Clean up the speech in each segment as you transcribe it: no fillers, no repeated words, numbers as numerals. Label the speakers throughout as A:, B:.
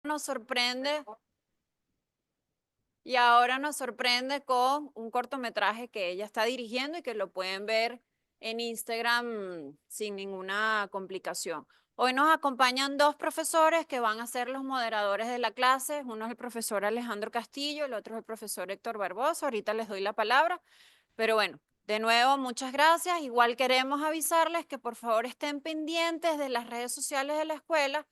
A: nos sorprende y ahora nos sorprende con un cortometraje que ella está dirigiendo y que lo pueden ver en Instagram sin ninguna complicación. Hoy nos acompañan dos profesores que van a ser los moderadores de la clase. Uno es el profesor Alejandro Castillo, el otro es el profesor Héctor Barbosa. Ahorita les doy la palabra. Pero bueno, de nuevo, muchas gracias. Igual queremos avisarles que por favor estén pendientes de las redes sociales de la escuela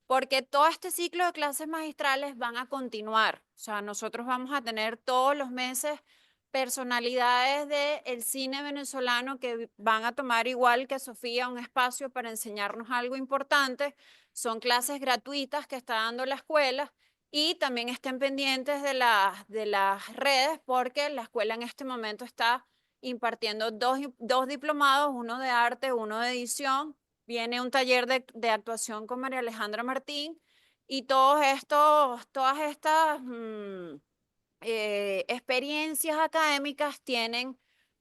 A: porque todo este ciclo de clases magistrales van a continuar. O sea, nosotros vamos a tener todos los meses personalidades del cine venezolano que van a tomar igual que Sofía un espacio para enseñarnos algo importante. Son clases gratuitas que está dando la escuela y también estén pendientes de las redes porque la escuela en este momento está impartiendo dos diplomados, uno de arte, uno de edición. Viene un taller de actuación con María Alejandra Martín y todas estas experiencias académicas tienen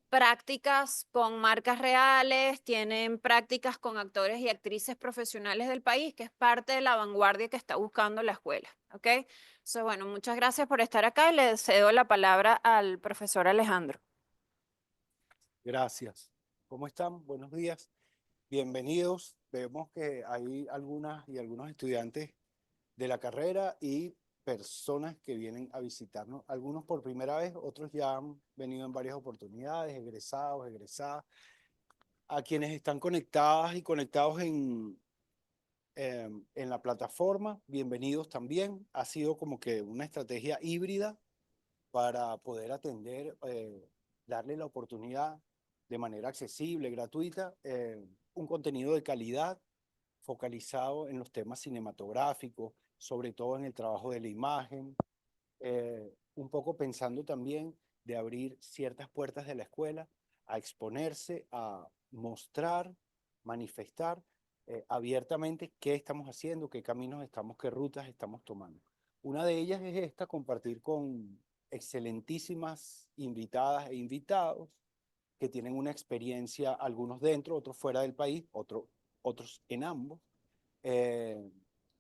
A: prácticas con marcas reales, tienen prácticas con actores y actrices profesionales del país, que es parte de la vanguardia que está buscando la escuela. ¿Ok? So, bueno, muchas gracias por estar acá y le cedo la palabra al profesor Alejandro.
B: Gracias. ¿Cómo están? Buenos días. Bienvenidos. Vemos que hay algunas y algunos estudiantes de la carrera y personas que vienen a visitarnos, algunos por primera vez, otros ya han venido en varias oportunidades, egresados, egresadas. A quienes están conectadas y conectados en la plataforma, bienvenidos también. Ha sido como que una estrategia híbrida para poder atender, darle la oportunidad de manera accesible, gratuita, un contenido de calidad focalizado en los temas cinematográficos, sobre todo en el trabajo de la imagen, un poco pensando también de abrir ciertas puertas de la escuela a exponerse, a mostrar, manifestar abiertamente qué estamos haciendo, qué caminos estamos, qué rutas estamos tomando. Una de ellas es esta, compartir con excelentísimas invitadas e invitados que tienen una experiencia, algunos dentro, otros fuera del país, otros en ambos, eh,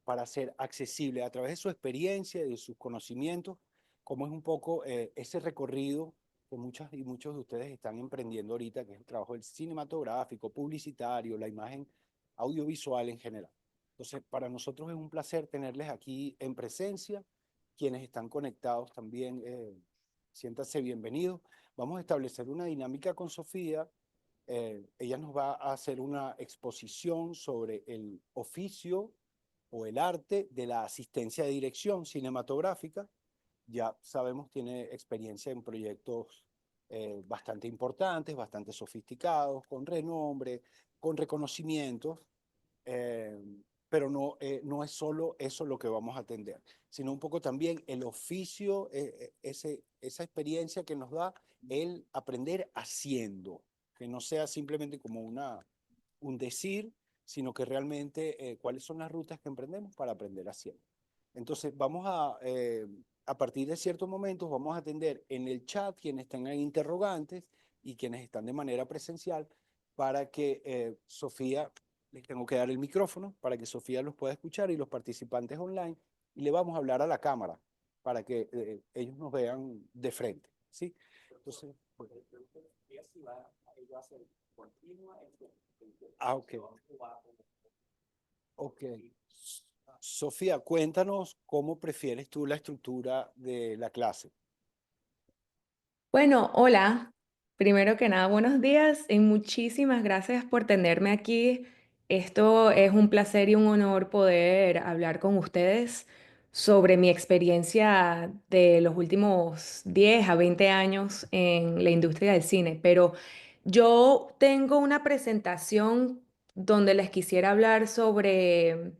B: para ser accesible a través de su experiencia y de sus conocimientos, como es un poco ese recorrido que muchas y muchos de ustedes están emprendiendo ahorita, que es el trabajo del cinematográfico, publicitario, la imagen audiovisual en general. Entonces, para nosotros es un placer tenerles aquí en presencia. Quienes están conectados también, siéntanse bienvenidos. Vamos a establecer una dinámica con Sofía. Ella nos va a hacer una exposición sobre el oficio o el arte de la asistencia de dirección cinematográfica. Ya sabemos, tiene experiencia en proyectos bastante importantes, bastante sofisticados, con renombre, con reconocimientos, eh, pero no es solo eso lo que vamos a atender, sino un poco también el oficio, esa experiencia que nos da el aprender haciendo, que no sea simplemente como un decir, sino que realmente cuáles son las rutas que emprendemos para aprender haciendo. Entonces, a partir de ciertos momentos, vamos a atender en el chat quienes tengan interrogantes y quienes están de manera presencial para que Sofía, les tengo que dar el micrófono para que Sofía los pueda escuchar y los participantes online, y le vamos a hablar a la cámara para que ellos nos vean de frente, ¿sí? Entonces, bueno. Ok. Ok. Sofía, cuéntanos cómo prefieres tú la estructura de la clase.
C: Bueno, hola. Primero que nada, buenos días y muchísimas gracias por tenerme aquí. Esto es un placer y un honor poder hablar con ustedes sobre mi experiencia de los últimos 10 a 20 años en la industria del cine. Pero yo tengo una presentación donde les quisiera hablar sobre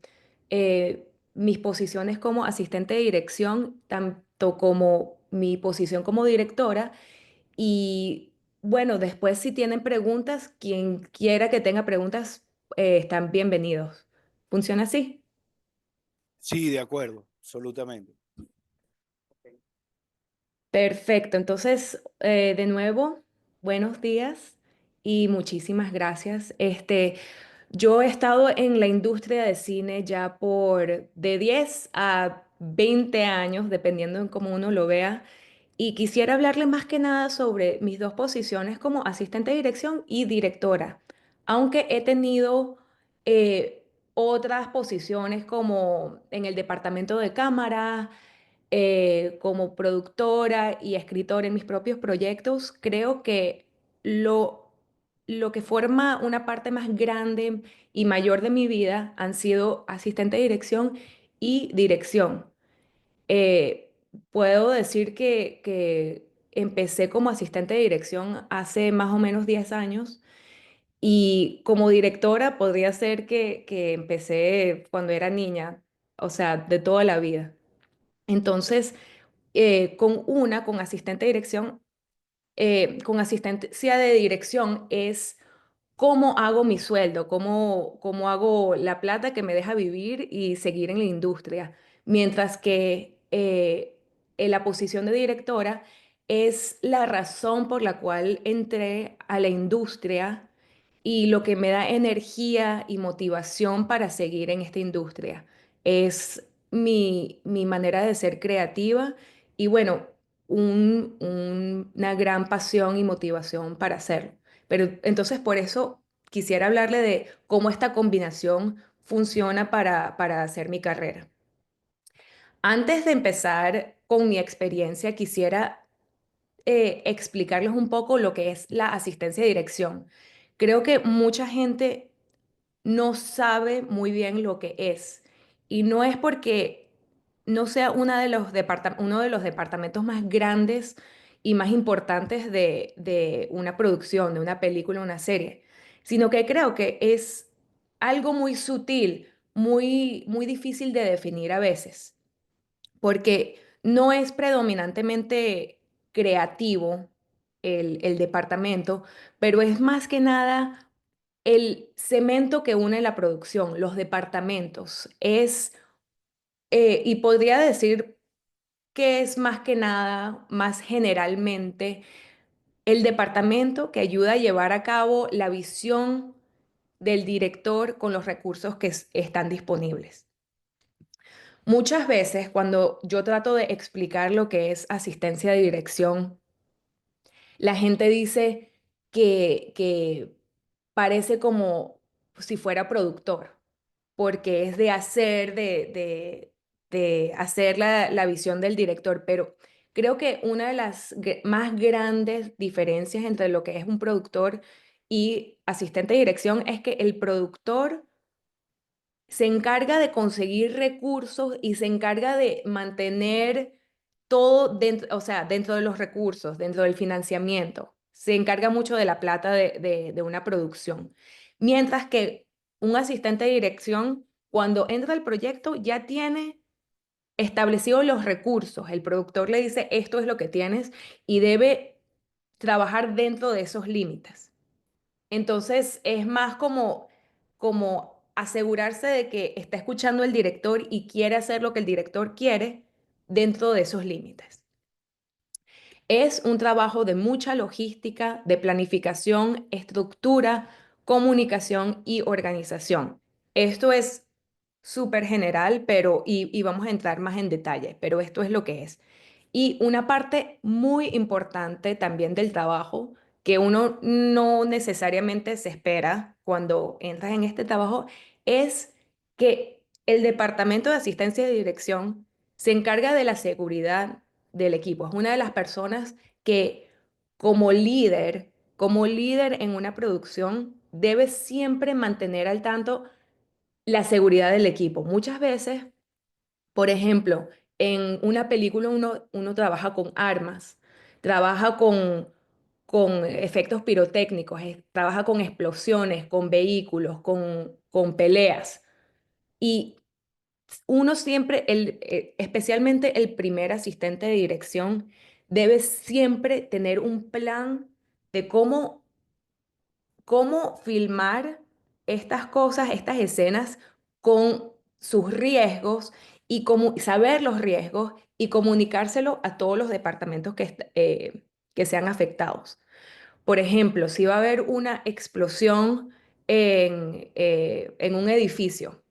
C: mis posiciones como asistente de dirección, tanto como mi posición como directora. Y bueno, después si tienen preguntas, quien quiera que tenga preguntas, están bienvenidos. ¿Funciona así?
B: Sí, de acuerdo, absolutamente.
C: Perfecto. Entonces, de nuevo, buenos días y muchísimas gracias. Yo he estado en la industria de cine ya por de 10 a 20 años, dependiendo de cómo uno lo vea. Y quisiera hablarle más que nada sobre mis dos posiciones como asistente de dirección y directora, aunque he tenido otras posiciones como en el departamento de cámara, como productora y escritora en mis propios proyectos. Creo que lo que forma una parte más grande y mayor de mi vida han sido asistente de dirección y dirección. Eh, Puedo decir que empecé como asistente de dirección hace más o menos 10 años y como directora podría ser que empecé cuando era niña, o sea, de toda la vida. Entonces, con asistente de dirección, con asistencia de dirección es cómo hago mi sueldo, cómo hago la plata que me deja vivir y seguir en la industria. Mientras que en la posición de directora es la razón por la cual entré a la industria y lo que me da energía y motivación para seguir en esta industria. Es mi manera de ser creativa y bueno, una gran pasión y motivación para hacerlo. Pero entonces por eso quisiera hablarle de cómo esta combinación funciona para hacer mi carrera. Antes de empezar con mi experiencia, quisiera explicarles un poco lo que es la asistencia de dirección. Creo que mucha gente no sabe muy bien lo que es. Y no es porque no sea uno de los departamentos más grandes y más importantes de una producción, de una película, una serie, sino que creo que es algo muy sutil, muy difícil de definir a veces, porque no es predominantemente creativo el departamento, pero es más que nada el cemento que une la producción, los departamentos, y podría decir que es más que nada, más generalmente, el departamento que ayuda a llevar a cabo la visión del director con los recursos que están disponibles. Muchas veces cuando yo trato de explicar lo que es asistencia de dirección, la gente dice que parece como si fuera productor, porque es de hacer, de hacer la visión del director, pero creo que una de las más grandes diferencias entre lo que es un productor y asistente de dirección es que el productor se encarga de conseguir recursos y se encarga de mantener todo dentro, o sea, dentro de los recursos, dentro del financiamiento. Se encarga mucho de la plata de una producción. Mientras que un asistente de dirección, cuando entra al proyecto, ya tiene establecidos los recursos. El productor le dice, esto es lo que tienes y debe trabajar dentro de esos límites. Entonces es más como asegurarse de que está escuchando el director y quiere hacer lo que el director quiere dentro de esos límites. Es un trabajo de mucha logística, de planificación, estructura, comunicación y organización. Esto es súper general, y vamos a entrar más en detalle, pero esto es lo que es. Y una parte muy importante también del trabajo, que uno no necesariamente se espera cuando entras en este trabajo, es que el departamento de asistencia de dirección se encarga de la seguridad del equipo. Es una de las personas que como líder en una producción, debe siempre mantener al tanto la seguridad del equipo. Muchas veces, por ejemplo, en una película uno trabaja con armas, trabaja con efectos pirotécnicos, trabaja con explosiones, con vehículos, con peleas. Y uno siempre, especialmente el primer asistente de dirección, debe siempre tener un plan de cómo filmar estas cosas, estas escenas con sus riesgos y saber los riesgos y comunicárselo a todos los departamentos que sean afectados. Por ejemplo, si va a haber una explosión en un edificio,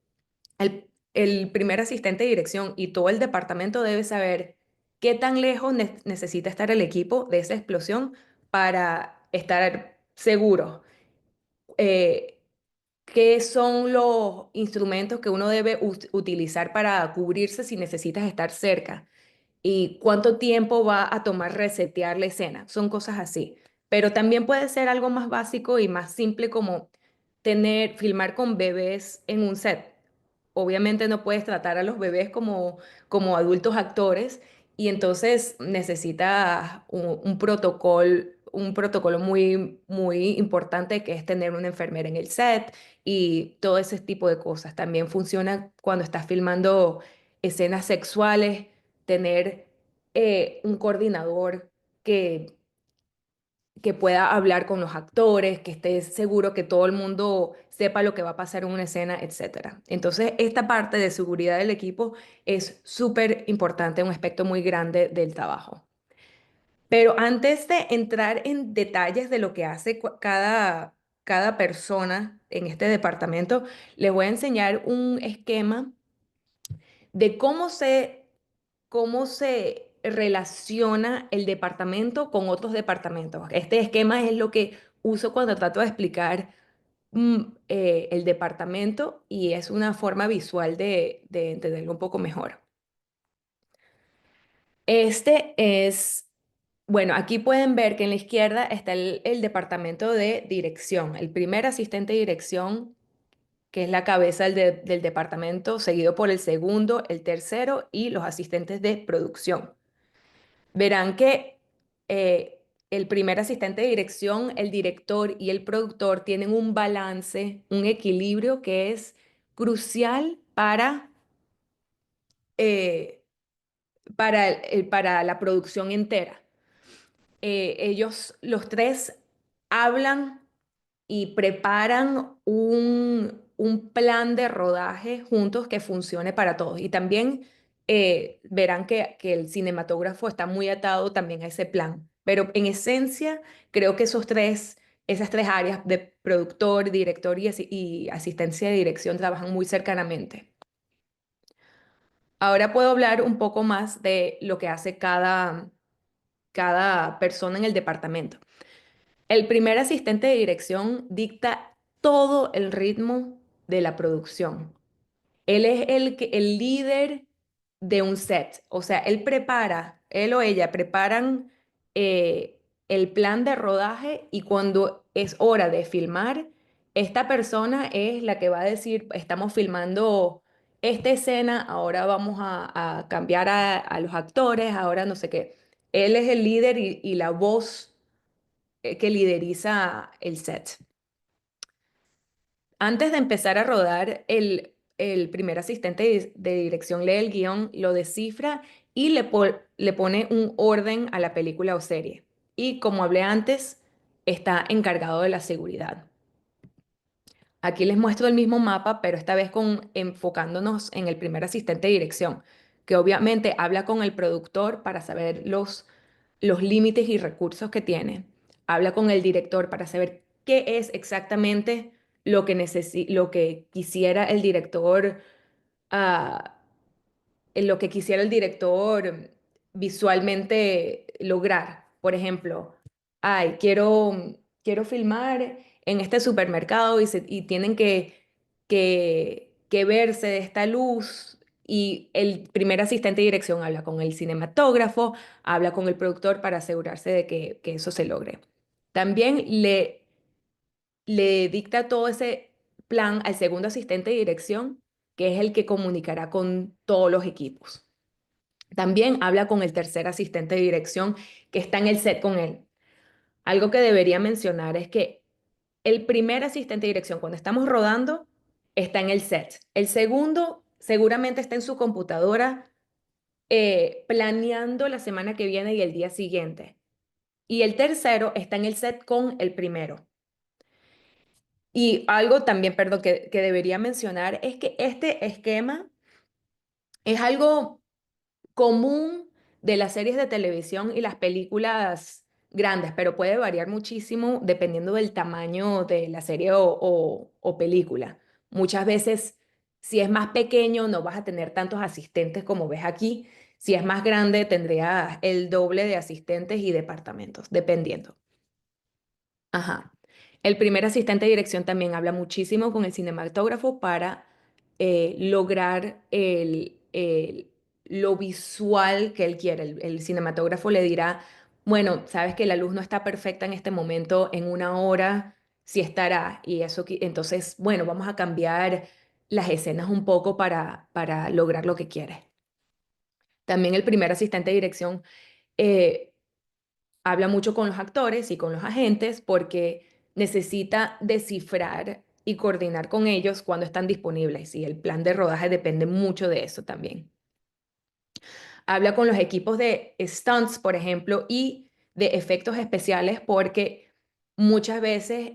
C: el, el primer asistente de dirección y todo el departamento debe saber qué tan lejos necesita estar el equipo de esa explosión para estar seguros. Eh, ¿Qué son los instrumentos que uno debe utilizar para cubrirse si necesitas estar cerca? ¿Y cuánto tiempo va a tomar resetear la escena? Son cosas así. Pero también puede ser algo más básico y más simple como filmar con bebés en un set. Obviamente no puedes tratar a los bebés como adultos actores y entonces necesitas un protocolo muy, muy importante que es tener una enfermera en el set y todo ese tipo de cosas. También funciona cuando estás filmando escenas sexuales, tener un coordinador que que pueda hablar con los actores, que esté seguro que todo el mundo sepa lo que va a pasar en una escena, etcétera. Entonces, esta parte de seguridad del equipo es súper importante, un aspecto muy grande del trabajo. Pero antes de entrar en detalles de lo que hace cada persona en este departamento, les voy a enseñar un esquema de cómo se relaciona el departamento con otros departamentos. Este esquema es lo que uso cuando trato de explicar el departamento y es una forma visual de entenderlo un poco mejor. Este es, bueno, aquí pueden ver que en la izquierda está el departamento de dirección, el primer asistente de dirección, que es la cabeza del departamento, seguido por el segundo, el tercero y los asistentes de producción. Verán que el primer asistente de dirección, el director y el productor tienen un balance, un equilibrio que es crucial eh, para la producción entera. Ellos, los tres, hablan y preparan un plan de rodaje juntos que funcione para todos. Y también verán que el cinematógrafo está muy atado también a ese plan. Pero en esencia, creo que esas tres áreas de productor, director y asistencia de dirección trabajan muy cercanamente. Ahora puedo hablar un poco más de lo que hace cada persona en el departamento. El primer asistente de dirección dicta todo el ritmo de la producción. Él es el líder de un set. O sea, él o ella preparan el plan de rodaje y cuando es hora de filmar, esta persona es la que va a decir, estamos filmando esta escena, ahora vamos a cambiar a los actores, ahora no sé qué. Él es el líder y la voz que lideriza el set. Antes de empezar a rodar, el primer asistente de dirección lee el guión, lo descifra y le pone un orden a la película o serie. Y como hablé antes, está encargado de la seguridad. Aquí les muestro el mismo mapa, pero esta vez enfocándonos en el primer asistente de dirección, que obviamente habla con el productor para saber los límites y recursos que tiene. Habla con el director para saber qué es exactamente lo que quisiera el director, ah, en lo que quisiera el director visualmente lograr. Por ejemplo, ay, quiero filmar en este supermercado y tienen que verse de esta luz. Y el primer asistente de dirección habla con el cinematógrafo, habla con el productor para asegurarse de que eso se logre. También le dicta todo ese plan al segundo asistente de dirección, que es el que comunicará con todos los equipos. También habla con el tercer asistente de dirección que está en el set con él. Algo que debería mencionar es que el primer asistente de dirección, cuando estamos rodando, está en el set. El segundo seguramente está en su computadora planeando la semana que viene y el día siguiente. Y el tercero está en el set con el primero. Y algo también, perdón, que debería mencionar es que este esquema es algo común de las series de televisión y las películas grandes, pero puede variar muchísimo dependiendo del tamaño de la serie o película. Muchas veces Si es más pequeño, no vas a tener tantos asistentes como ves aquí. Si es más grande, tendrías el doble de asistentes y departamentos, dependiendo. Ajá. El primer asistente de dirección también habla muchísimo con el cinematógrafo para lograr lo visual que él quiere. El cinematógrafo le dirá, bueno, sabes que la luz no está perfecta en este momento, en una hora sí estará. Y eso, entonces, bueno, vamos a cambiar las escenas un poco para lograr lo que quiere. También el primer asistente de dirección eh, habla mucho con los actores y con los agentes porque necesita descifrar y coordinar con ellos cuando están disponibles y el plan de rodaje depende mucho de eso también. Habla con los equipos de stunts, por ejemplo, y de efectos especiales porque muchas veces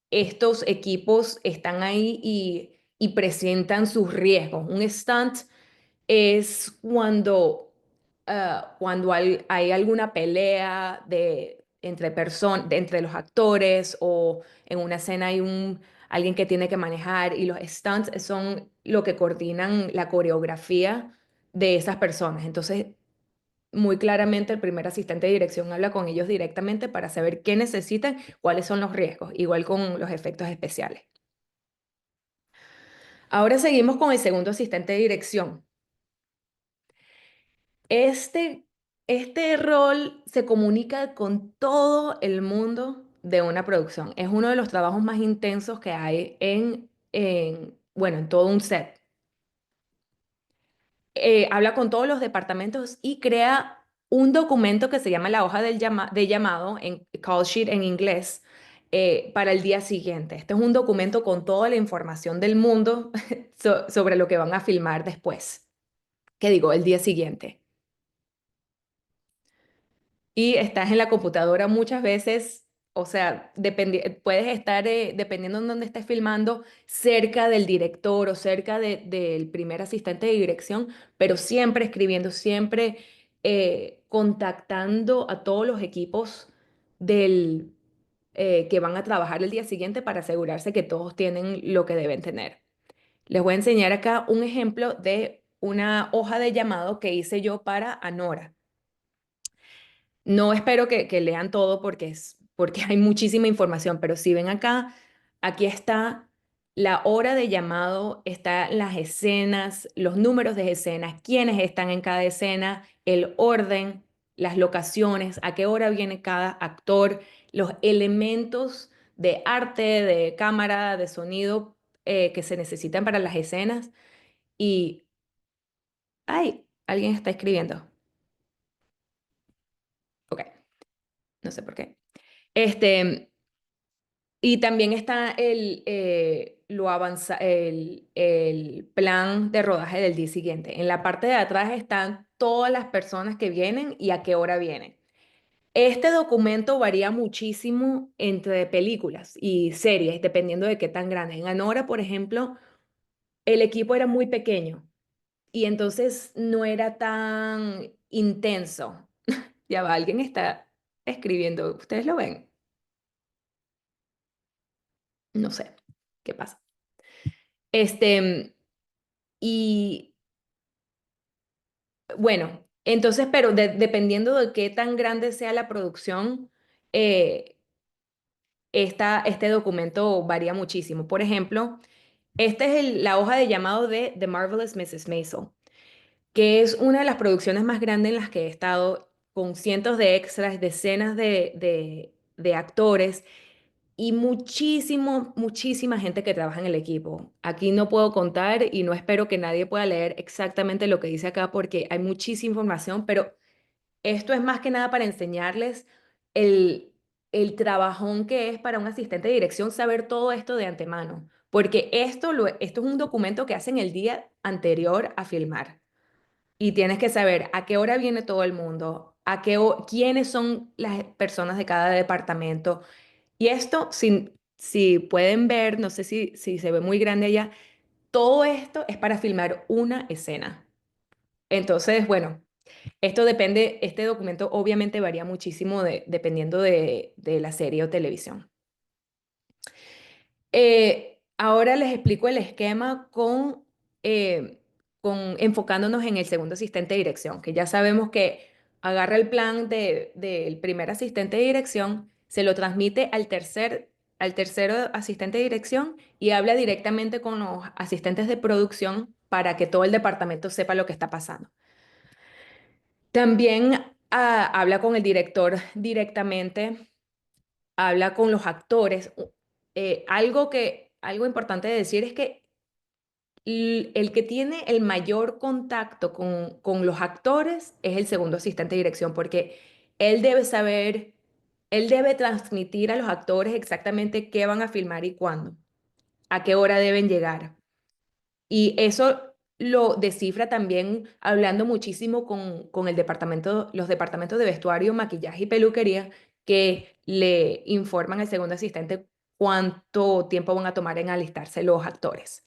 C: estos equipos están ahí y presentan sus riesgos. Un stunt es cuando hay alguna pelea entre los actores o en una escena hay alguien que tiene que manejar y los stunts son lo que coordinan la coreografía de esas personas. Entonces, muy claramente el primer asistente de dirección habla con ellos directamente para saber qué necesitan, cuáles son los riesgos, igual con los efectos especiales. Ahora seguimos con el segundo asistente de dirección. Este, este rol se comunica con todo el mundo de una producción. Es uno de los trabajos más intensos que hay bueno, en todo un set. Habla con todos los departamentos y crea un documento que se llama la hoja de llamado, en call sheet en inglés, para el día siguiente. Este es un documento con toda la información del mundo sobre lo que van a filmar después. ¿Qué digo? El día siguiente. Y estás en la computadora muchas veces, o sea, puedes estar, dependiendo en dónde estés filmando, cerca del director o cerca del primer asistente de dirección, pero siempre escribiendo, siempre contactando a todos los equipos que van a trabajar el día siguiente para asegurarse que todos tienen lo que deben tener. Les voy a enseñar acá un ejemplo de una hoja de llamado que hice yo para Anora. No espero que lean todo porque hay muchísima información, pero si ven acá, aquí está la hora de llamado, están las escenas, los números de escenas, quiénes están en cada escena, el orden, las locaciones, a qué hora viene cada actor, los elementos de arte, de cámara, de sonido que se necesitan para las escenas. Y, ay, alguien está escribiendo. Ok, no sé por qué. Este, y también está el plan de rodaje del día siguiente. En la parte de atrás están todas las personas que vienen y a qué hora vienen. Este documento varía muchísimo entre películas y series, dependiendo de qué tan grande. En Anora, por ejemplo, el equipo era muy pequeño y entonces no era tan intenso. Ya va, alguien está escribiendo. ¿Ustedes lo ven? No sé qué pasa. Y bueno, entonces, pero dependiendo de qué tan grande sea la producción, eh, este documento varía muchísimo. Por ejemplo, esta es la hoja de llamado de The Marvelous Mrs. Maisel, que es una de las producciones más grandes en las que he estado, con cientos de extras, decenas de actores y muchísima gente que trabaja en el equipo. Aquí no puedo contar y no espero que nadie pueda leer exactamente lo que dice acá porque hay muchísima información, pero esto es más que nada para enseñarles el, el trabajón que es para un asistente de dirección saber todo esto de antemano, porque esto es un documento que hacen el día anterior a filmar y tienes que saber a qué hora viene todo el mundo, quiénes son las personas de cada departamento y esto, si pueden ver, no sé si se ve muy grande allá, todo esto es para filmar una escena. Entonces, bueno, esto depende, este documento obviamente varía muchísimo dependiendo de la serie o televisión. Ahora les explico el esquema con enfocándonos en el segundo asistente de dirección, que ya sabemos que agarra el plan del primer asistente de dirección, se lo transmite al tercero asistente de dirección y habla directamente con los asistentes de producción para que todo el departamento sepa lo que está pasando. También habla con el director directamente, habla con los actores. Algo importante de decir es que el que tiene el mayor contacto con los actores es el segundo asistente de dirección, porque él debe saber, él debe transmitir a los actores exactamente qué van a filmar y cuándo, a qué hora deben llegar. Y eso lo descifra también hablando muchísimo con los departamentos de vestuario, maquillaje y peluquería, que le informan al segundo asistente cuánto tiempo van a tomar en alistarse los actores.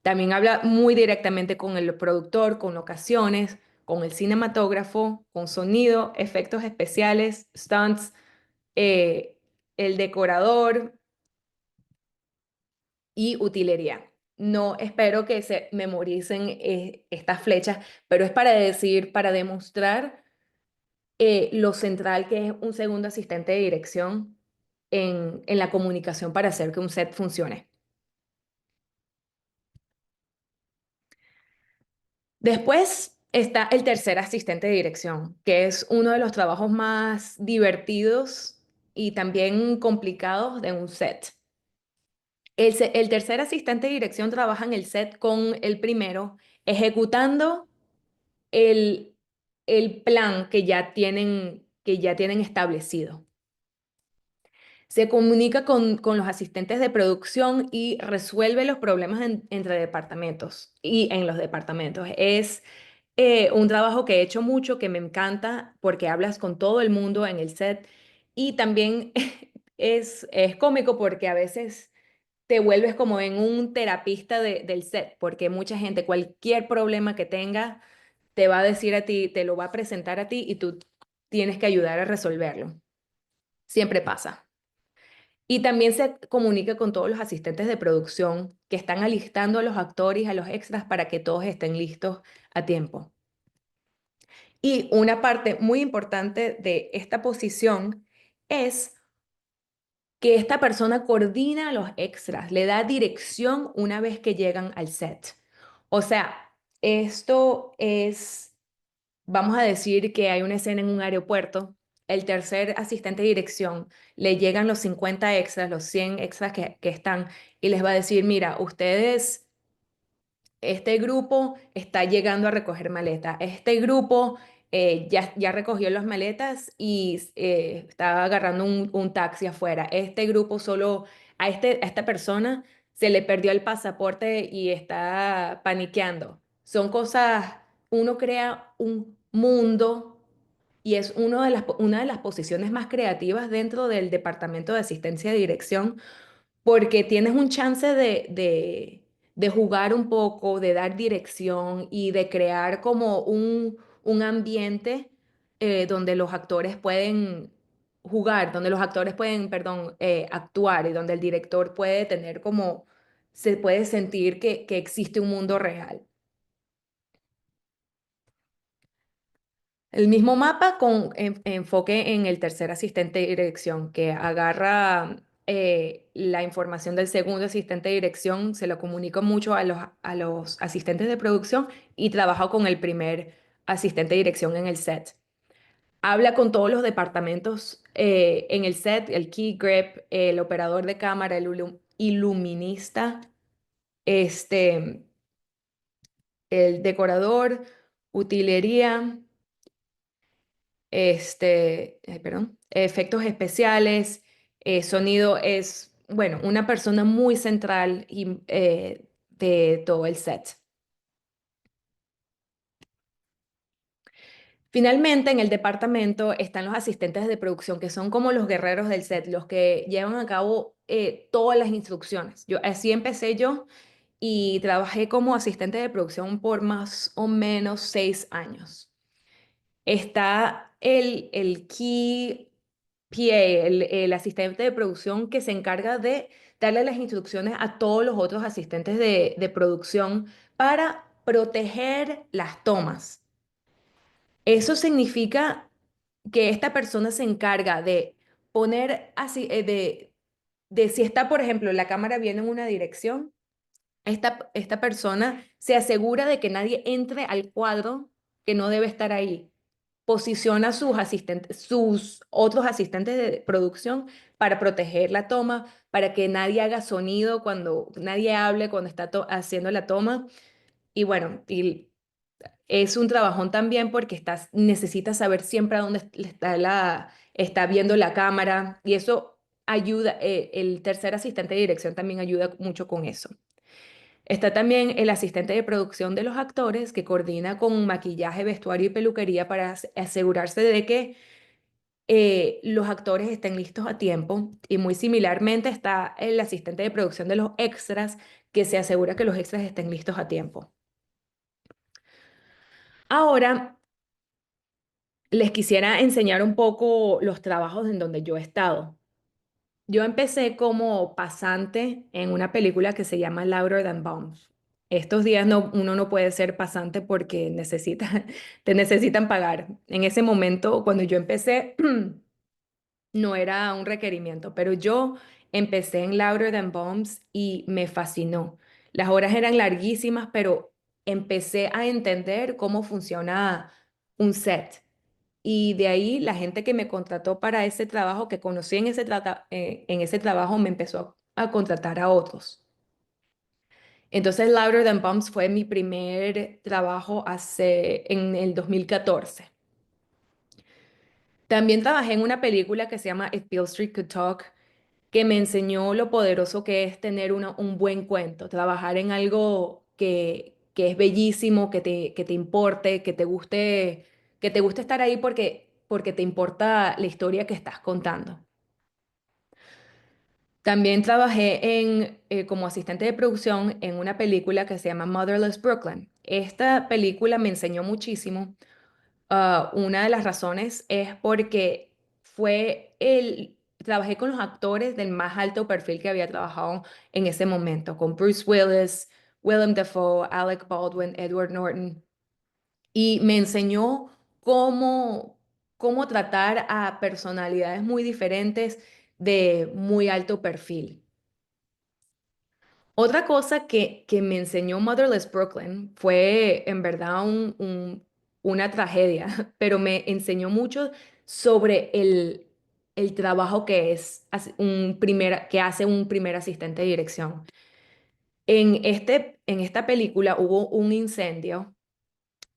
C: También habla muy directamente con el productor, con locaciones, con el cinematógrafo, con sonido, efectos especiales, stunts, eh, el decorador y utilería. No espero que se memoricen estas flechas, pero es para decir, para demostrar lo central que es un segundo asistente de dirección en la comunicación para hacer que un set funcione. Después está el tercer asistente de dirección, que es uno de los trabajos más divertidos y también complicados de un set. El tercer asistente de dirección trabaja en el set con el primero, ejecutando el, el plan que ya tienen establecido. Se comunica con los asistentes de producción y resuelve los problemas entre departamentos y en los departamentos. Es un trabajo que he hecho mucho, que me encanta porque hablas con todo el mundo en el set y también es cómico porque a veces te vuelves como en un terapista del set, porque mucha gente, cualquier problema que tenga, te va a decir a ti, te lo va a presentar a ti y tú tienes que ayudar a resolverlo. Siempre pasa. Y también se comunica con todos los asistentes de producción que están alistando a los actores y a los extras para que todos estén listos a tiempo. Y una parte muy importante de esta posición es que esta persona coordina a los extras, le da dirección una vez que llegan al set. O sea, esto es, vamos a decir que hay una escena en un aeropuerto, el tercer asistente de dirección le llegan los 50 extras, los 100 extras que están y les va a decir, mira, ustedes este grupo está llegando a recoger maleta. Este grupo ya recogió las maletas y está agarrando un taxi afuera. Este grupo solo, a esta persona se le perdió el pasaporte y está paniqueando. Son cosas, uno crea un mundo y es una de las posiciones más creativas dentro del departamento de asistencia de dirección porque tienes un chance de jugar un poco, de dar dirección y de crear como un ambiente donde los actores pueden jugar, donde los actores pueden, perdón, actuar y donde el director puede tener como, se puede sentir que existe un mundo real. El mismo mapa con enfoque en el tercer asistente de dirección, que agarra la información del segundo asistente de dirección, se lo comunica mucho a los asistentes de producción y trabaja con el primer asistente de dirección en el set. Habla con todos los departamentos en el set, el key grip, el operador de cámara, el iluminista, este, el decorador, utilería perdón, efectos especiales, sonido es, bueno, una persona muy central de todo el set. Finalmente, en el departamento están los asistentes de producción, que son como los guerreros del set, los que llevan a cabo todas las instrucciones. Así empecé yo y trabajé como asistente de producción por más o menos 6 años. Está el key PA, el asistente de producción que se encarga de darle las instrucciones a todos los otros asistentes de producción para proteger las tomas. Eso significa que esta persona se encarga de poner así, de si está, por ejemplo, la cámara viene en una dirección, esta persona se asegura de que nadie entre al cuadro que no debe estar ahí. Posiciona a sus asistentes, sus otros asistentes de producción para proteger la toma, para que nadie haga sonido cuando nadie hable cuando está haciendo la toma. Y bueno, y es un trabajón también porque necesitas saber siempre a dónde está viendo la cámara y eso ayuda, el tercer asistente de dirección también ayuda mucho con eso. Está también el asistente de producción de los actores que coordina con maquillaje, vestuario y peluquería para asegurarse de que los actores estén listos a tiempo. Y muy similarmente está el asistente de producción de los extras que se asegura que los extras estén listos a tiempo. Ahora les quisiera enseñar un poco los trabajos en donde yo he estado. Yo empecé como pasante en una película que se llama Louder Than Bombs. Estos días uno no puede ser pasante porque te necesitan pagar. En ese momento, cuando yo empecé, no era un requerimiento, pero yo empecé en Louder Than Bombs y me fascinó. Las horas eran larguísimas, pero empecé a entender cómo funciona un set. Y de ahí la gente que me contrató para ese trabajo, que conocí en ese trabajo, me empezó a contratar a otros. Entonces, Louder Than Bombs fue mi primer trabajo en el 2014. También trabajé en una película que se llama If Beale Street Could Talk, que me enseñó lo poderoso que es tener un buen cuento, trabajar en algo que es bellísimo, que te importe, que te guste estar ahí porque te importa la historia que estás contando. También trabajé como asistente de producción en una película que se llama Motherless Brooklyn. Esta película me enseñó muchísimo. Una de las razones es porque trabajé con los actores del más alto perfil que había trabajado en ese momento, con Bruce Willis, Willem Dafoe, Alec Baldwin, Edward Norton, y me enseñó cómo tratar a personalidades muy diferentes de muy alto perfil. Otra cosa que me enseñó Motherless Brooklyn fue en verdad una tragedia, pero me enseñó mucho sobre el trabajo que hace un primer asistente de dirección. En esta película hubo un incendio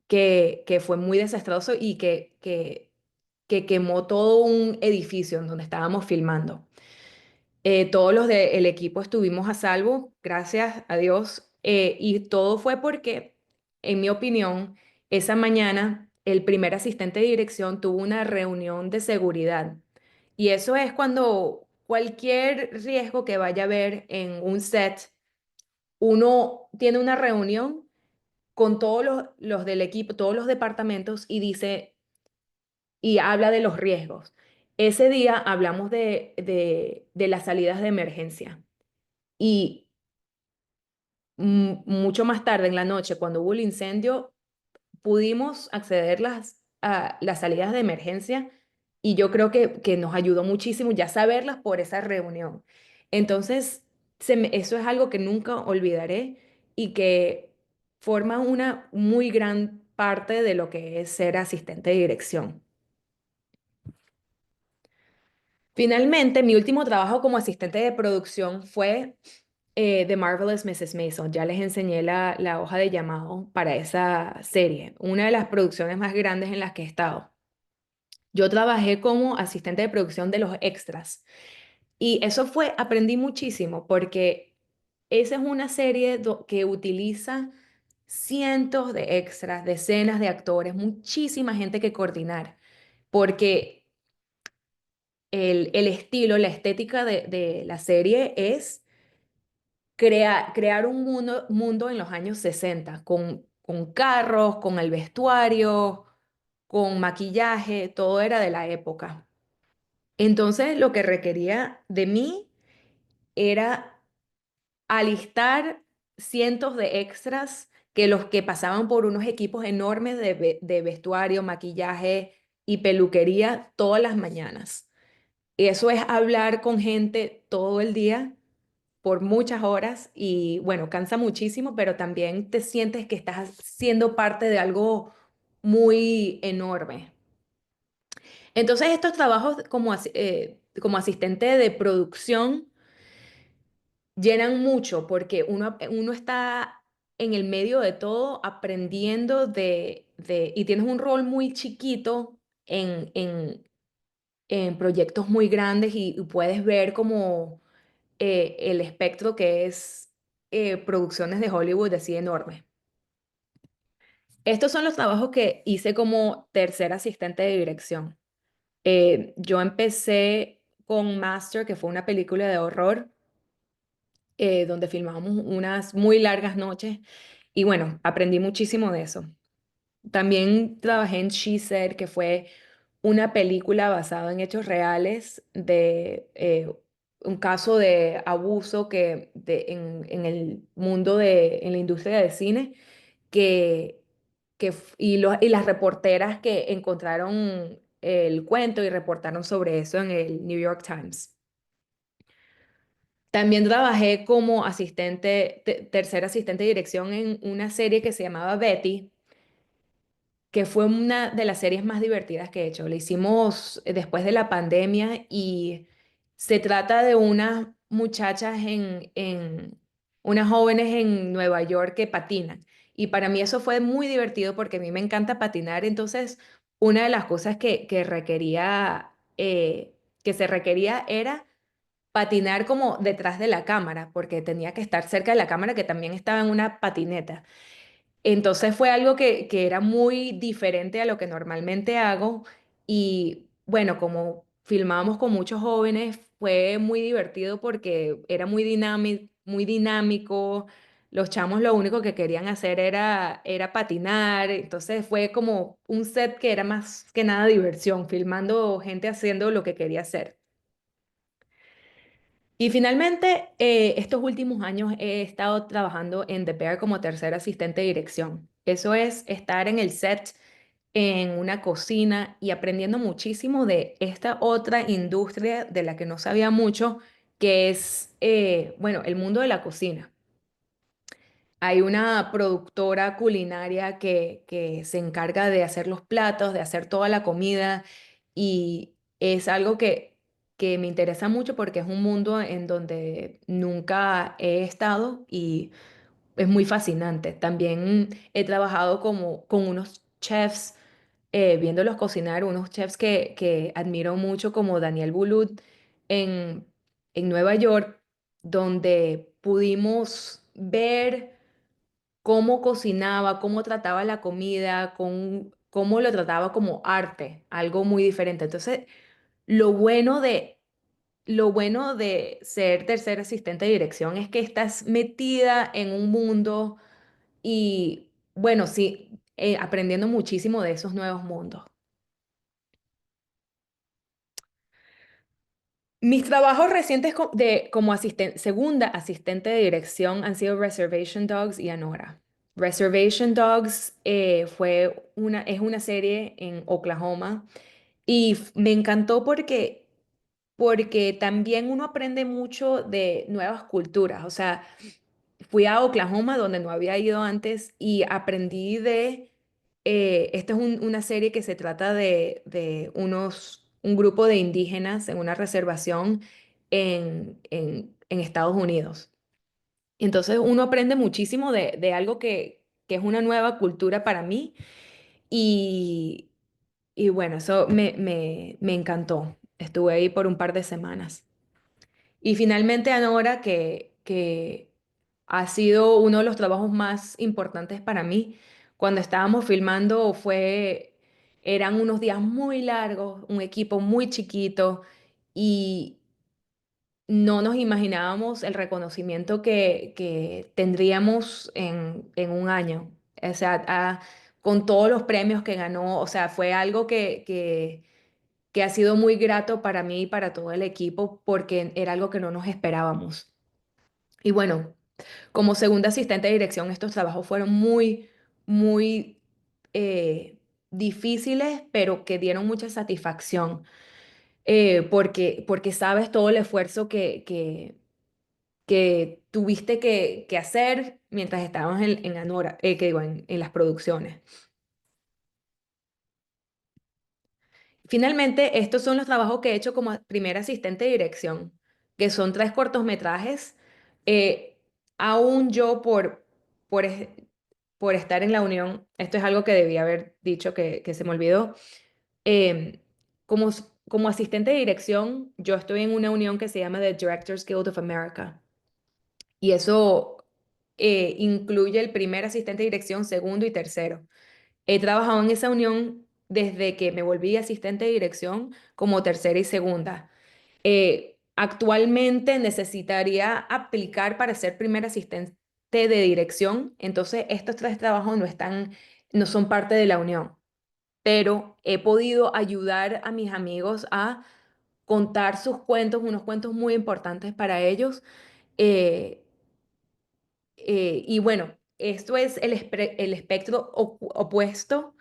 C: que fue muy desastroso y que quemó todo un edificio en donde estábamos filmando. Todos los del equipo estuvimos a salvo, gracias a Dios, y todo fue porque, en mi opinión, esa mañana el primer asistente de dirección tuvo una reunión de seguridad. Y eso es cuando cualquier riesgo que vaya a haber en un set, uno tiene una reunión con todos los del equipo, todos los departamentos y dice y habla de los riesgos. Ese día hablamos de las salidas de emergencia y mucho más tarde en la noche, cuando hubo el incendio, pudimos acceder a las salidas de emergencia y yo creo que nos ayudó muchísimo ya saberlas por esa reunión. Entonces, eso es algo que nunca olvidaré y que forma una muy gran parte de lo que es ser asistente de dirección. Finalmente, mi último trabajo como asistente de producción fue The Marvelous Mrs. Maisel. Ya les enseñé la hoja de llamado para esa serie, una de las producciones más grandes en las que he estado. Yo trabajé como asistente de producción de los extras y aprendí muchísimo porque esa es una serie que utiliza cientos de extras, decenas de actores, muchísima gente que coordinar, porque el estilo, la estética de la serie es crear un mundo en los años 60 con carros, con el vestuario, con maquillaje, todo era de la época. Entonces, lo que requería de mí era alistar cientos de extras que los que pasaban por unos equipos enormes de vestuario, maquillaje y peluquería todas las mañanas. Y eso es hablar con gente todo el día por muchas horas y bueno, cansa muchísimo, pero también te sientes que estás siendo parte de algo muy enorme. Entonces, estos trabajos como asistente de producción llenan mucho porque uno está en el medio de todo aprendiendo y tienes un rol muy chiquito en proyectos muy grandes y puedes ver como el espectro que es producciones de Hollywood así enorme. Estos son los trabajos que hice como tercer asistente de dirección. Yo empecé con Master, que fue una película de horror, donde filmábamos unas muy largas noches y bueno, aprendí muchísimo de eso. También trabajé en She Said, que fue una película basada en hechos reales de un caso de abuso en el mundo en la industria del cine, que, y las reporteras que encontraron el cuento y reportaron sobre eso en el New York Times. También trabajé como tercer asistente de dirección en una serie que se llamaba Betty, que fue una de las series más divertidas que he hecho. La hicimos después de la pandemia y se trata de unas muchachas unas jóvenes en Nueva York que patinan. Y para mí eso fue muy divertido porque a mí me encanta patinar. Entonces, una de las cosas que se requería era patinar como detrás de la cámara, porque tenía que estar cerca de la cámara que también estaba en una patineta. Entonces fue algo que era muy diferente a lo que normalmente hago y bueno, como filmábamos con muchos jóvenes, fue muy divertido porque era muy dinámico. Los chamos lo único que querían hacer era patinar, entonces fue como un set que era más que nada diversión, filmando gente haciendo lo que quería hacer. Y finalmente, estos últimos años he estado trabajando en The Bear como tercer asistente de dirección. Eso es estar en el set, en una cocina y aprendiendo muchísimo de esta otra industria de la que no sabía mucho, que es, bueno, el mundo de la cocina. Hay una productora culinaria que se encarga de hacer los platos, de hacer toda la comida y es algo que me interesa mucho porque es un mundo en donde nunca he estado y es muy fascinante. También he trabajado con unos chefs, viéndolos cocinar, unos chefs que admiro mucho como Daniel Boulud en, en Nueva York, donde pudimos ver cómo cocinaba, cómo trataba la comida, cómo lo trataba como arte, algo muy diferente. Entonces, lo bueno lo bueno de ser tercer asistente de dirección es que estás metida en un mundo y, bueno, sí, aprendiendo muchísimo de esos nuevos mundos. Mis trabajos recientes como segunda asistente de dirección han sido Reservation Dogs y Anora. Reservation Dogs es una serie en Oklahoma y me encantó porque también uno aprende mucho de nuevas culturas. O sea, fui a Oklahoma donde no había ido antes y aprendí esta es una serie que se trata de un grupo de indígenas en una reservación en Estados Unidos. Entonces uno aprende muchísimo de algo que es una nueva cultura para mí y, y bueno, eso me encantó. Estuve ahí por un par de semanas. Y finalmente, Anora, que ha sido uno de los trabajos más importantes para mí. Cuando estábamos filmando eran unos días muy largos, un equipo muy chiquito y no nos imaginábamos el reconocimiento que tendríamos en un año. O sea, con todos los premios que ganó, o sea, fue algo que ha sido muy grato para mí y para todo el equipo porque era algo que no nos esperábamos. Y bueno, Como segunda asistente de dirección, estos trabajos fueron muy, muy difíciles, pero que dieron mucha satisfacción, porque sabes todo el esfuerzo que tuviste que hacer mientras estábamos en Anora, que digo, en las producciones. Finalmente, estos son los trabajos que he hecho como primera asistente de dirección, que son 3 cortometrajes. Eh, Aún yo por, es- por estar en la unión, esto es algo que debía haber dicho que se me olvidó. em, como asistente de dirección, yo estoy en una unión que se llama The Directors Guild of America. Y eso incluye el primer asistente de dirección, segundo y tercero. He trabajado en esa unión desde que me volví asistente de dirección como tercera y segunda. Actualmente necesitaría aplicar para ser primer asistente de dirección, entonces estos 3 trabajos no son parte de la unión, pero he podido ayudar a mis amigos a contar sus cuentos, unos cuentos muy importantes para ellos. eh, y bueno, esto es el espectro opuesto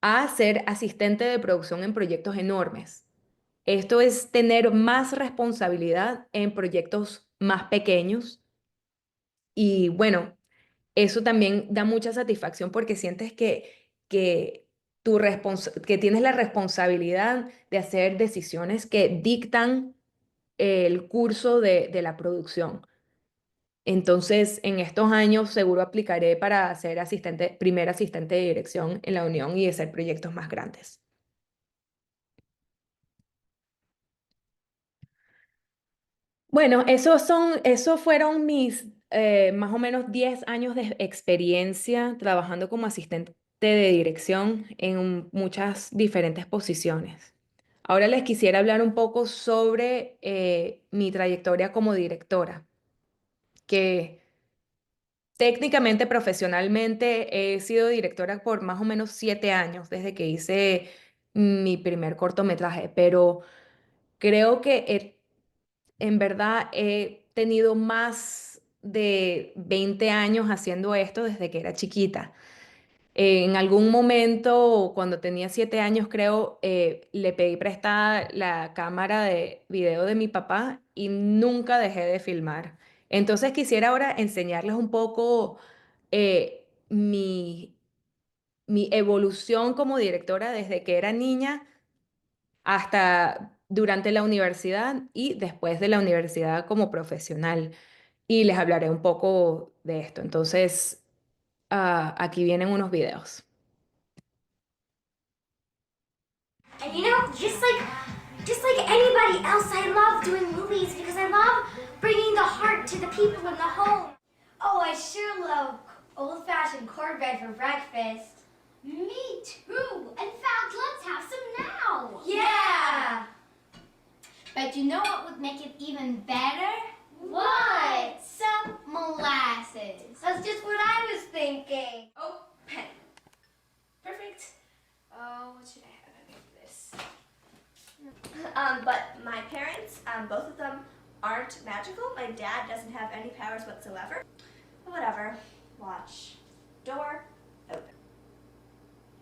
C: a ser asistente de producción en proyectos enormes. Esto es tener más responsabilidad en proyectos más pequeños y bueno, eso también da mucha satisfacción porque sientes que, que tienes la responsabilidad de hacer decisiones que dictan el curso de la producción. Entonces, en estos años seguro aplicaré para ser primer asistente de dirección en la Unión y hacer proyectos más grandes. Bueno, esos fueron mis más o menos 10 años de experiencia trabajando como asistente de dirección en muchas diferentes posiciones. Ahora les quisiera hablar un poco sobre mi trayectoria como directora, que técnicamente, profesionalmente, he sido directora por más o menos 7 años desde que hice mi primer cortometraje, pero creo que en verdad he tenido más de 20 años haciendo esto desde que era chiquita. En algún momento, cuando tenía 7 años, creo, le pedí prestada la cámara de video de mi papá y nunca dejé de filmar. Entonces quisiera ahora enseñarles un poco mi evolución como directora desde que era niña hasta durante la universidad y después de la universidad como profesional. Y les hablaré un poco de esto. Entonces, aquí vienen unos videos.
D: And you know, just like anybody else, I love doing movies because I love bringing the heart to the people in the home. Oh, I sure love old-fashioned cornbread for breakfast. Me too. In fact, let's have some now. Yeah. But you know what would make it even better? What? Some molasses. That's just what I was thinking.
E: Oh, pen. Perfect. Oh, what should I have? I make this. But my parents, both of them aren't magical. My dad doesn't have any powers whatsoever. But whatever. Watch. Door open.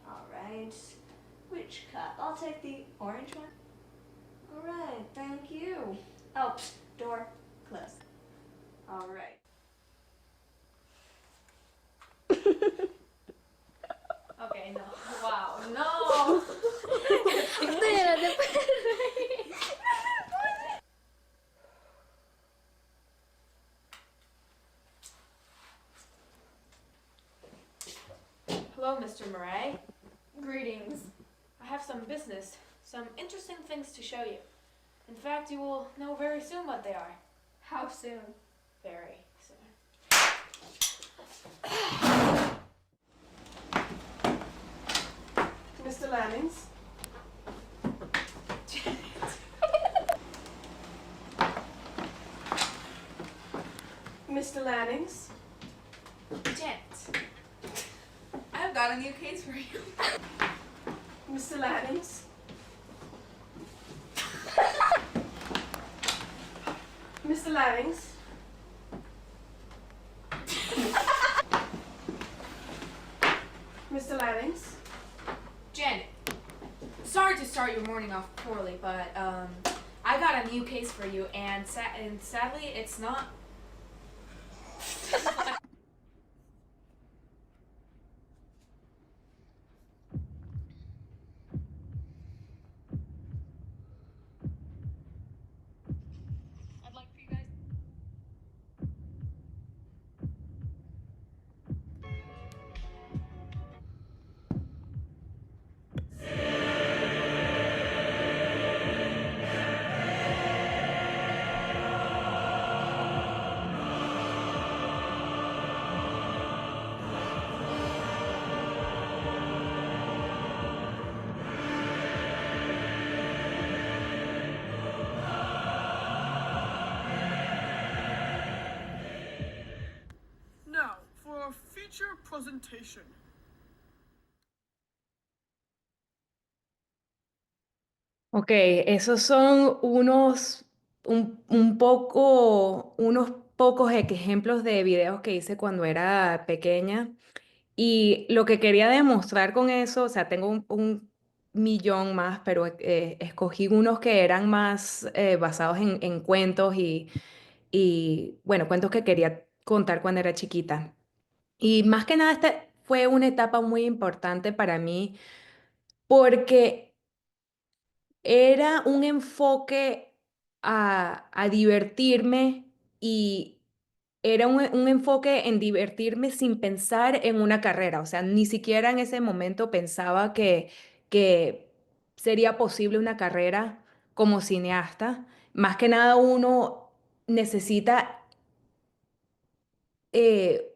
E: All right. Which cup? I'll take the orange one. All right. Thank you. Oh, door closed. All right. Okay, no. Wow, no.
F: Hello, Mr. Murray.
E: Greetings.
F: I have some business, some interesting things to show you. In fact, you will know very soon what they are.
E: How soon?
F: Very soon.
E: Mr. Lannings? Mr. Lannings?
F: Janet, I've got a new case for you.
E: Mr. Lannings? Mr. Lannings?
F: Lylings. Janet, sorry to start your morning off poorly, but I got a new case for you, and sadly, it's not. I'd like for you guys.
G: Now, for our feature presentation.
C: Ok, esos son unos pocos ejemplos de videos que hice cuando era pequeña. Y lo que quería demostrar con eso, o sea, tengo un millón más, pero escogí unos que eran más basados en cuentos y, bueno, cuentos que quería contar cuando era chiquita. Y más que nada, esta fue una etapa muy importante para mí porque era un enfoque a divertirme y era un enfoque en divertirme sin pensar en una carrera. O sea, ni siquiera en ese momento pensaba que sería posible una carrera como cineasta. Más que nada uno necesita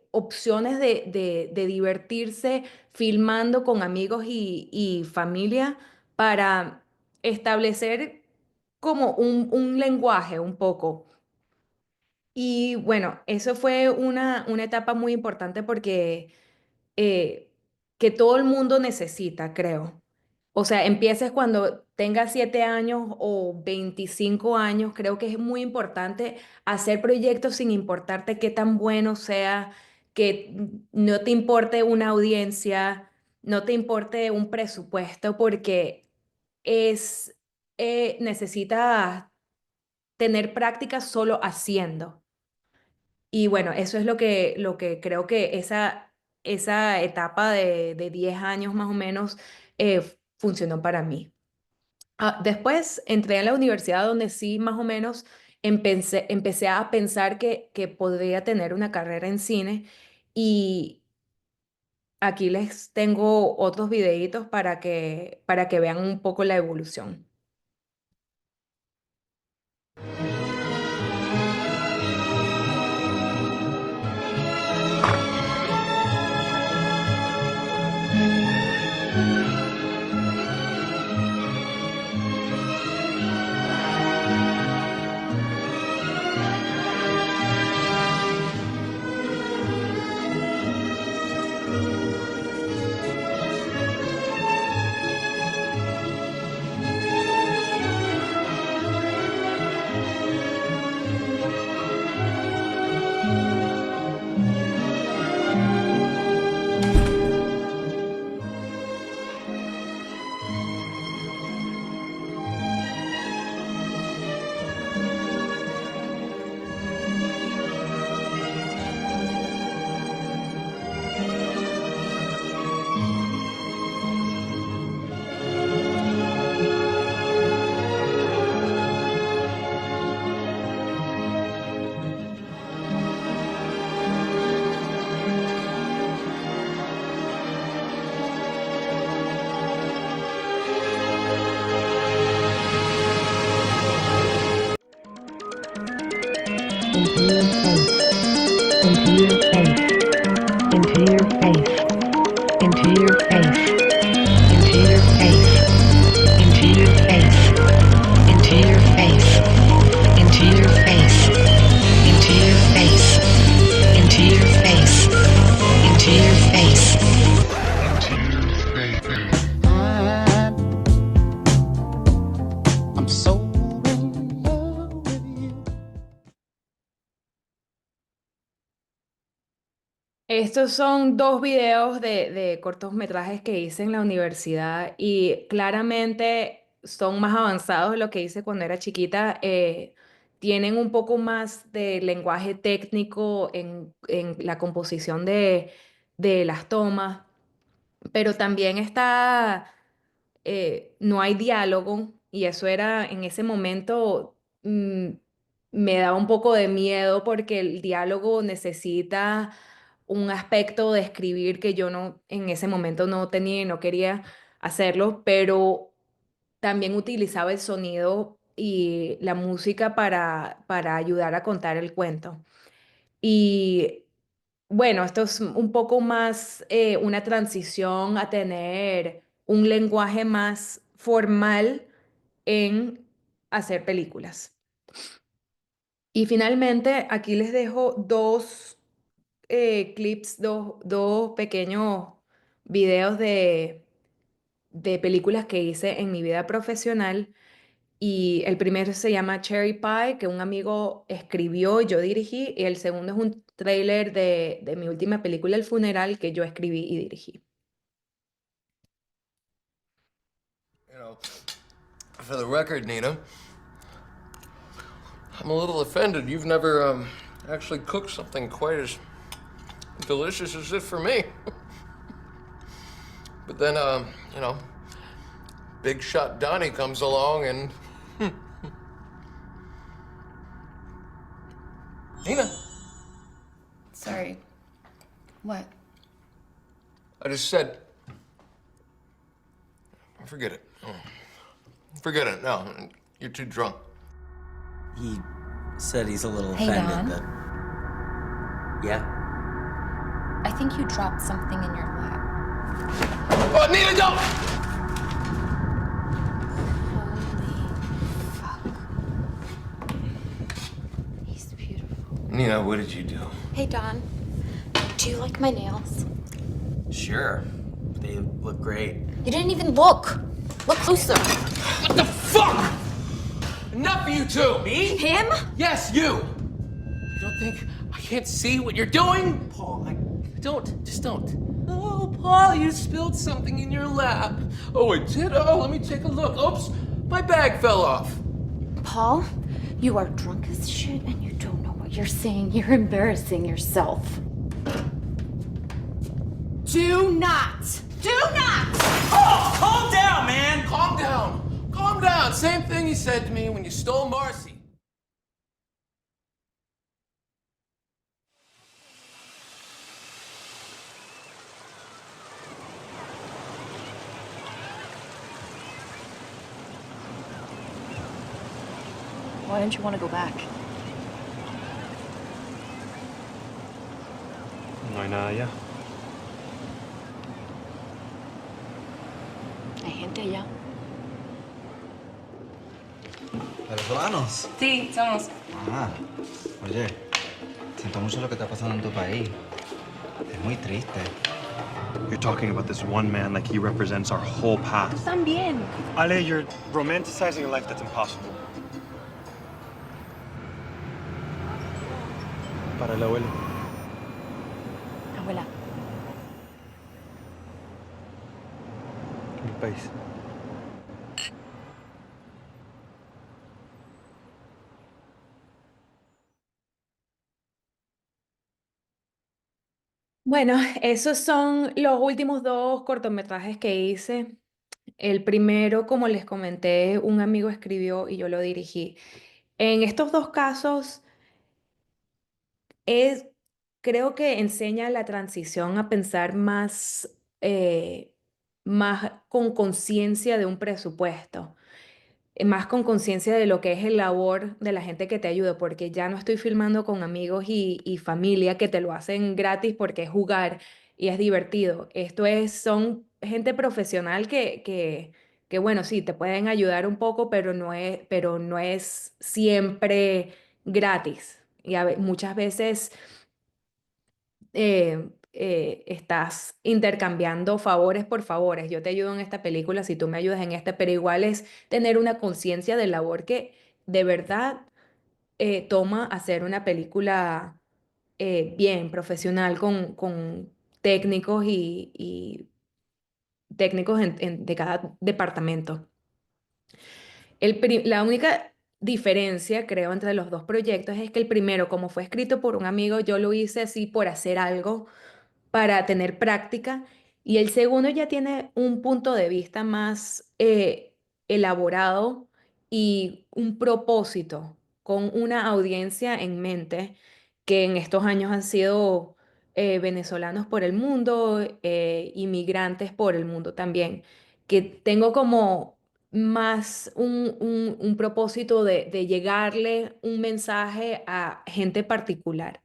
C: opciones de divertirse filmando con amigos y familia para establecer como un lenguaje un poco. Y bueno, eso fue una etapa muy importante porque eh, que todo el mundo necesita, creo. O sea, empieces cuando tengas 7 años o 25 años, creo que es muy importante hacer proyectos sin importarte qué tan bueno sea, que no te importe una audiencia, no te importe un presupuesto, porque necesitas tener práctica solo haciendo. Y bueno, eso es lo que creo que esa etapa de 10 años más o menos funcionó para mí. Después entré a la universidad donde sí más o menos empecé a pensar que podría tener una carrera en cine y aquí les tengo otros videitos para que vean un poco la evolución. Estos son dos videos de cortometrajes que hice en la universidad y claramente son más avanzados de lo que hice cuando era chiquita. Tienen un poco más de lenguaje técnico en la composición de las tomas, pero también no hay diálogo y eso era en ese momento, me daba un poco de miedo porque el diálogo necesita un aspecto de escribir que yo no en ese momento no tenía y no quería hacerlo, pero también utilizaba el sonido y la música para ayudar a contar el cuento. Y bueno, esto es un poco más una transición a tener un lenguaje más formal en hacer películas. Y finalmente, aquí les dejo dos clips, dos pequeños videos de películas que hice en mi vida profesional. Y el primero se llama Cherry Pie, que un amigo escribió y yo dirigí. Y el segundo es un tráiler de mi última película, El Funeral, que yo escribí y dirigí.
H: You know, for the record, Nina, I'm a little offended. You've never actually cooked something quite as delicious as this for me. But then, you know, big shot Donnie comes along and. Nina,
I: Sorry. What?
H: I just said. Forget it. Forget it. No, you're too drunk.
J: He said he's a little
I: Hey,
J: offended
I: Don.
J: that. Yeah?
I: I think you dropped something in your lap.
H: Oh, Nina, don't!
I: Holy fuck. He's beautiful.
H: Nina, what did you do?
I: Hey, Don. Do you like my nails?
J: Sure. They look great.
I: You didn't even look. Look closer.
H: What the fuck? Enough of you two! Me?
I: Him?
H: Yes, you! You don't think I can't see what you're doing? Paul, just don't. Oh, Paul, you spilled something in your lap. Oh, it did? Oh, let me take a look. Oops, my bag fell off.
I: Paul, you are drunk as shit and you don't know what you're saying. You're embarrassing yourself. Do not! Do not!
J: Oh, calm down, man!
H: Calm down. Calm down. Same thing you said to me when you stole Marcy.
K: Why didn't you want to go back?
L: No hay nada allá.
K: Hay gente allá.
J: ¿Venezolanos?
K: Sí, somos.
J: Ah, oye, siento mucho lo que está pasando en tu país. Es muy triste.
L: You're talking about this one man like he represents our whole past.
K: También.
L: Ale, you're romanticizing a life that's impossible. Para el abuelo.
K: Abuela.
L: Mi país.
C: Bueno, esos son los últimos dos cortometrajes que hice. El primero, como les comenté, un amigo escribió y yo lo dirigí. En estos dos casos, es, creo que enseña la transición a pensar más con conciencia de un presupuesto, más con conciencia de lo que es el labor de la gente que te ayuda, porque ya no estoy filmando con amigos y familia que te lo hacen gratis porque es jugar y es divertido. Son gente profesional que bueno, sí, te pueden ayudar un poco, pero no es siempre gratis. Y muchas veces estás intercambiando favores por favores. Yo te ayudo en esta película si tú me ayudas en esta, pero igual es tener una conciencia del labor que de verdad toma hacer una película bien, profesional con técnicos y técnicos de cada departamento. La única diferencia, creo, entre los dos proyectos es que el primero, como fue escrito por un amigo, yo lo hice así por hacer algo para tener práctica, y el segundo ya tiene un punto de vista más elaborado y un propósito con una audiencia en mente que en estos años han sido venezolanos por el mundo, inmigrantes por el mundo también, que tengo como más un propósito de llegarle un mensaje a gente particular.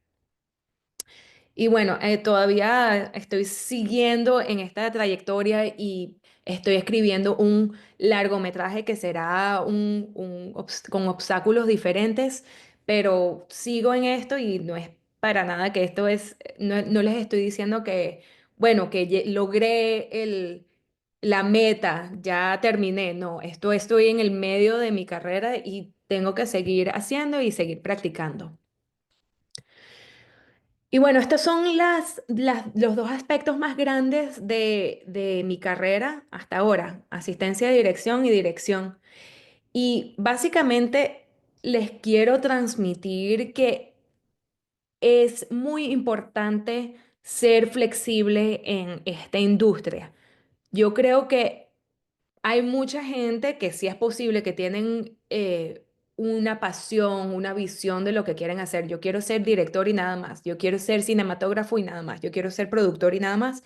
C: Y bueno, todavía estoy siguiendo en esta trayectoria y estoy escribiendo un largometraje que será con obstáculos diferentes, pero sigo en esto y no es para nada que esto es, no les estoy diciendo que, bueno, que logré la meta, ya terminé, no, estoy en el medio de mi carrera y tengo que seguir haciendo y seguir practicando. Y bueno, estos son los dos aspectos más grandes de mi carrera hasta ahora, asistencia de dirección y dirección. Y básicamente les quiero transmitir que es muy importante ser flexible en esta industria. Yo creo que hay mucha gente que sí es posible que tienen una pasión, una visión de lo que quieren hacer. Yo quiero ser director y nada más. Yo quiero ser cinematógrafo y nada más. Yo quiero ser productor y nada más.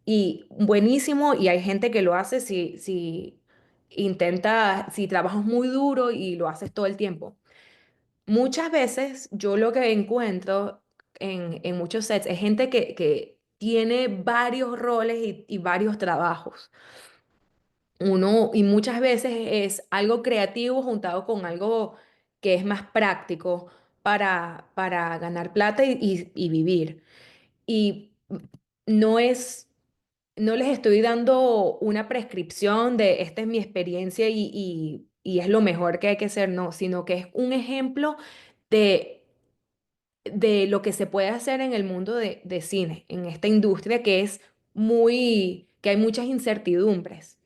C: Y buenísimo, y hay gente que lo hace si intenta, si trabajas muy duro y lo haces todo el tiempo. Muchas veces yo lo que encuentro en muchos sets es gente que tiene varios roles y varios trabajos. Y muchas veces es algo creativo juntado con algo que es más práctico para ganar plata y vivir. Y no es, no les estoy dando una prescripción de esta es mi experiencia y es lo mejor que hay que hacer, no, sino que es un ejemplo de, de lo que se puede hacer en el mundo de cine, en esta industria que hay muchas incertidumbres.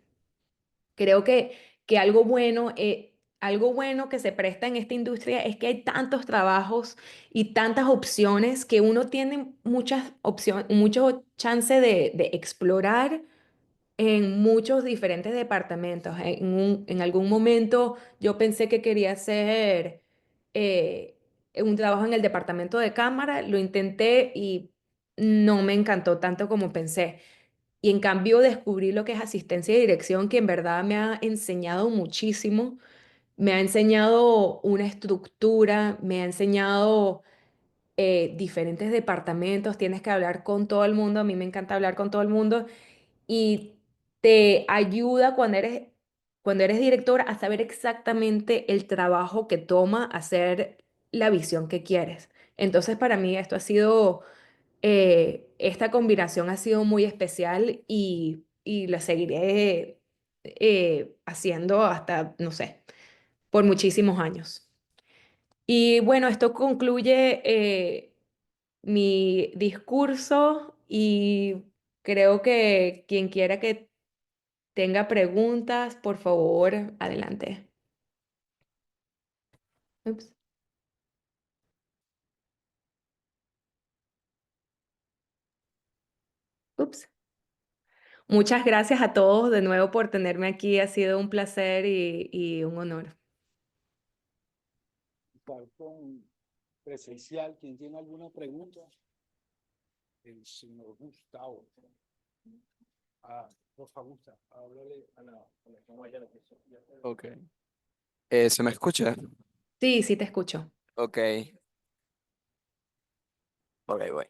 C: Creo que algo bueno que se presta en esta industria es que hay tantos trabajos y tantas opciones que uno tiene muchas opciones, mucho chance de explorar en muchos diferentes departamentos. En algún momento yo pensé que quería hacer eh, un trabajo en el departamento de cámara, lo intenté y no me encantó tanto como pensé. Y en cambio descubrí lo que es asistencia de dirección, que en verdad me ha enseñado muchísimo, me ha enseñado una estructura, me ha enseñado diferentes departamentos, tienes que hablar con todo el mundo, a mí me encanta hablar con todo el mundo y te ayuda cuando eres director a saber exactamente el trabajo que toma hacer la visión que quieres. Entonces para mí esto ha sido esta combinación ha sido muy especial y la seguiré haciendo hasta, no sé, por muchísimos años. Y bueno, esto concluye mi discurso y creo que quien quiera que tenga preguntas, por favor, adelante. Ups. Ups. Muchas gracias a todos de nuevo por tenerme aquí. Ha sido un placer y un honor.
B: Estar con presencial. ¿Quién tiene alguna pregunta? El señor Gustavo. Por favor, Gustavo, háblale a la
M: Ok. ¿Se me escucha?
C: Sí, sí te escucho.
M: Ok. Ok, voy.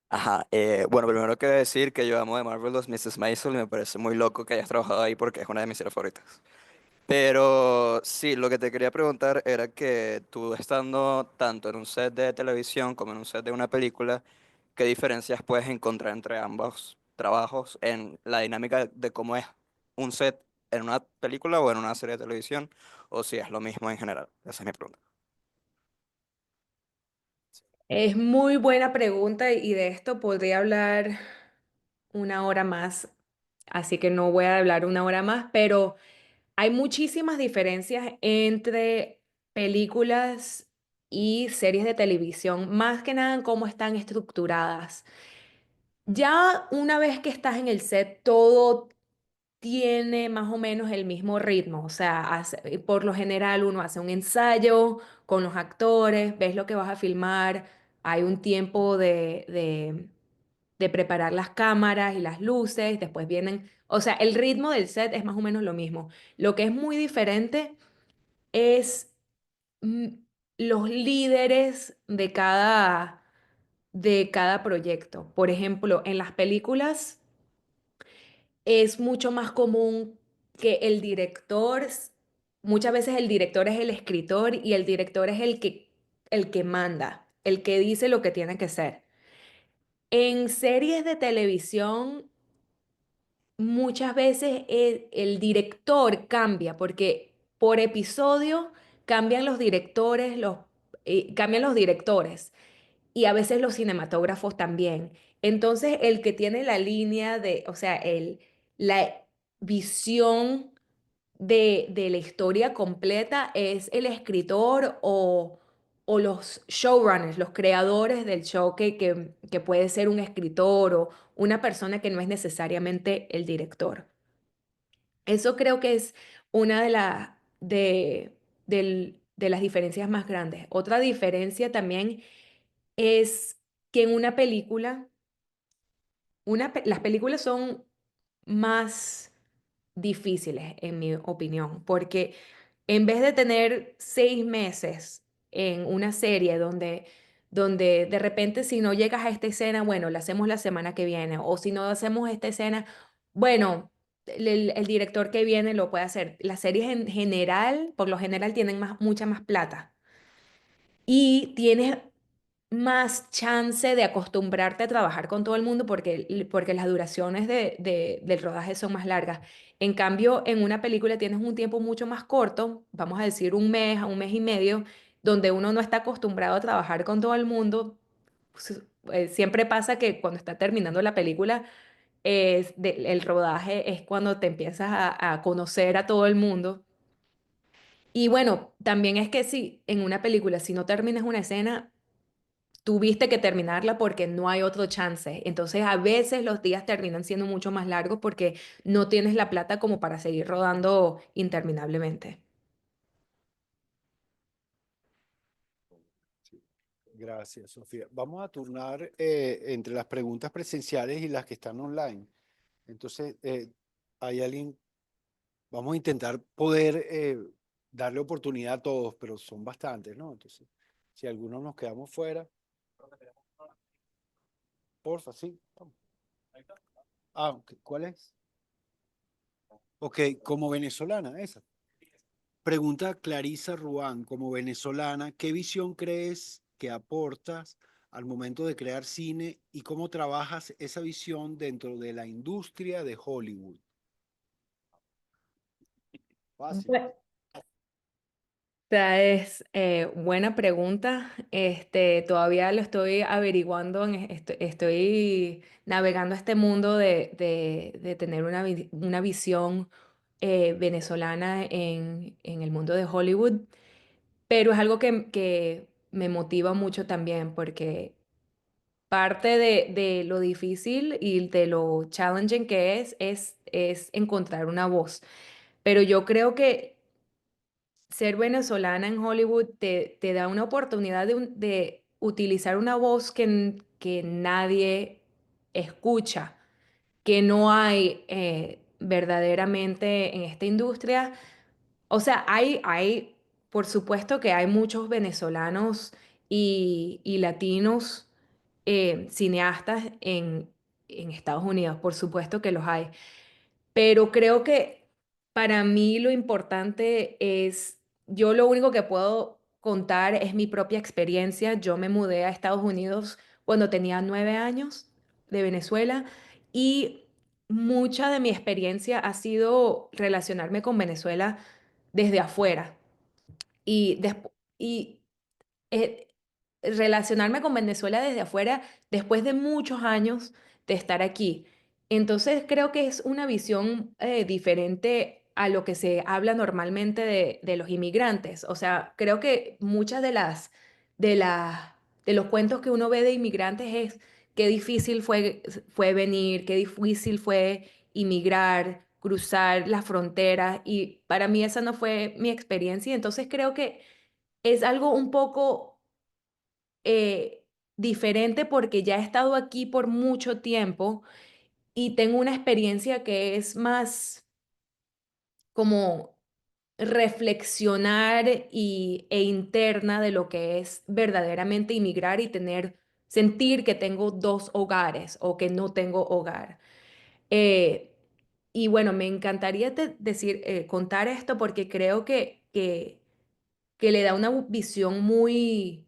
M: Ajá. Bueno, primero quiero decir que yo amo de Marvel los Mrs. Maisel y me parece muy loco que hayas trabajado ahí porque es una de mis series favoritas. Pero sí, lo que te quería preguntar era que tú estando tanto en un set de televisión como en un set de una película, ¿qué diferencias puedes encontrar entre ambos trabajos en la dinámica de cómo es un set en una película o en una serie de televisión? O si es lo mismo en general. Esa es mi pregunta.
C: Es muy buena pregunta y de esto podría hablar una hora más, así que no voy a hablar una hora más, pero hay muchísimas diferencias entre películas y series de televisión, más que nada en cómo están estructuradas. Ya una vez que estás en el set, todo tiene más o menos el mismo ritmo, o sea, por lo general uno hace un ensayo con los actores, ves lo que vas a filmar, hay un tiempo de preparar las cámaras y las luces, después vienen, o sea, el ritmo del set es más o menos lo mismo. Lo que es muy diferente es mm, los líderes de cada proyecto. Por ejemplo, en las películas es mucho más común que muchas veces el director es el escritor y el director es el que manda, el que dice lo que tiene que ser. En series de televisión, muchas veces el director cambia porque por episodio cambian los directores, cambian los directores y a veces los cinematógrafos también. Entonces, el que tiene la línea o sea, la visión de la historia completa es el escritor o los showrunners, los creadores del show, que puede ser un escritor o una persona que no es necesariamente el director. Eso creo que es una de las diferencias más grandes. Otra diferencia también es que en una película, las películas son más difíciles, en mi opinión, porque en vez de tener 6 meses en una serie donde de repente si no llegas a esta escena, bueno, la hacemos la semana que viene, o si no hacemos esta escena, bueno, el director que viene lo puede hacer. Las series en general, por lo general, tienen mucha más plata y tienes más chance de acostumbrarte a trabajar con todo el mundo porque las duraciones del rodaje son más largas. En cambio, en una película tienes un tiempo mucho más corto, vamos a decir un mes a un mes y medio, donde uno no está acostumbrado a trabajar con todo el mundo. Pues, siempre pasa que cuando está terminando la película, el rodaje es cuando te empiezas a conocer a todo el mundo. Y bueno, también es que si en una película, si no terminas una escena, tuviste que terminarla porque no hay otro chance. Entonces, a veces los días terminan siendo mucho más largos porque no tienes la plata como para seguir rodando interminablemente.
B: Gracias, Sofía. Vamos a turnar entre las preguntas presenciales y las que están online. Entonces, hay alguien, vamos a intentar poder darle oportunidad a todos, pero son bastantes, ¿no? Entonces, si algunos nos quedamos fuera, porfa, sí. Vamos. Ah, ok, ¿cuál es? Ok, como venezolana, esa. Pregunta Clarisa Ruán, como venezolana, ¿qué visión crees que aportas al momento de crear cine y cómo trabajas esa visión dentro de la industria de Hollywood? Fácil.
C: Bue- Esta es buena pregunta. Todavía lo estoy averiguando, estoy navegando este mundo de tener una visión venezolana en el mundo de Hollywood. Pero es algo que me motiva mucho también porque parte de lo difícil y de lo challenging que es encontrar una voz. Pero yo creo que ser venezolana en Hollywood te da una oportunidad de utilizar una voz que nadie escucha, que no hay verdaderamente en esta industria. O sea, por supuesto que hay muchos venezolanos y latinos cineastas en Estados Unidos, por supuesto que los hay, pero creo que para mí lo importante es, yo lo único que puedo contar es mi propia experiencia. Yo me mudé a Estados Unidos cuando tenía 9 años de Venezuela y mucha de mi experiencia ha sido relacionarme con Venezuela desde afuera. Y, y eh, relacionarme con Venezuela desde afuera después de muchos años de estar aquí. Entonces creo que es una visión diferente a lo que se habla normalmente de los inmigrantes. O sea, creo que muchas de las, de los cuentos que uno ve de inmigrantes es qué difícil fue venir, qué difícil fue inmigrar, cruzar las fronteras, y para mí esa no fue mi experiencia. Entonces creo que es algo un poco eh, diferente porque ya he estado aquí por mucho tiempo y tengo una experiencia que es más como reflexionar e interna de lo que es verdaderamente inmigrar y sentir que tengo dos hogares o que no tengo hogar. Eh, y bueno, me encantaría contar esto porque creo que le da una visión muy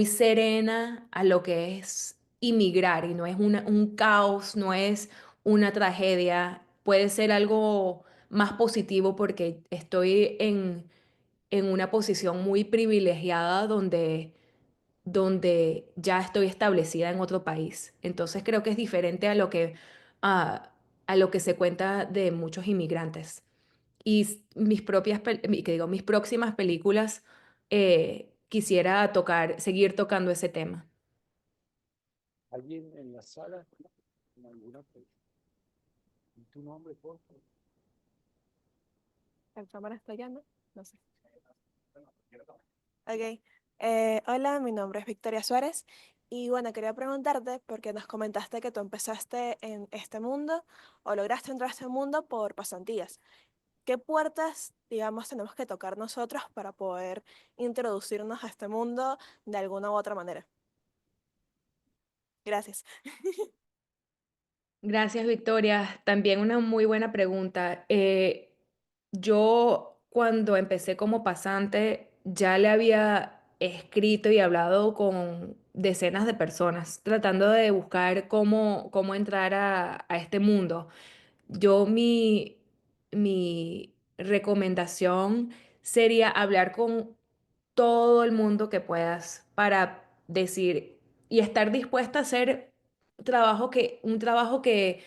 C: serena a lo que es inmigrar, y no es un caos, no es una tragedia, puede ser algo más positivo porque estoy en una posición muy privilegiada donde ya estoy establecida en otro país. Entonces creo que es diferente a, a lo que se cuenta de muchos inmigrantes. Y mis próximas películas quisiera seguir tocando ese tema.
B: ¿Alguien en la sala con alguna pregunta? ¿Y tu nombre, por favor?
N: ¿El cámara está ya, no? No sé. Ok. Hola, mi nombre es Victoria Suárez y bueno, quería preguntarte porque nos comentaste que tú empezaste en este mundo o lograste entrar a este mundo por pasantías. ¿Qué puertas, digamos, tenemos que tocar nosotros para poder introducirnos a este mundo de alguna u otra manera? Gracias.
C: Gracias, Victoria. También una muy buena pregunta. Yo cuando empecé como pasante ya le había escrito y hablado con decenas de personas tratando de buscar cómo entrar a este mundo. Mi recomendación sería hablar con todo el mundo que puedas para decir y estar dispuesta a hacer un trabajo que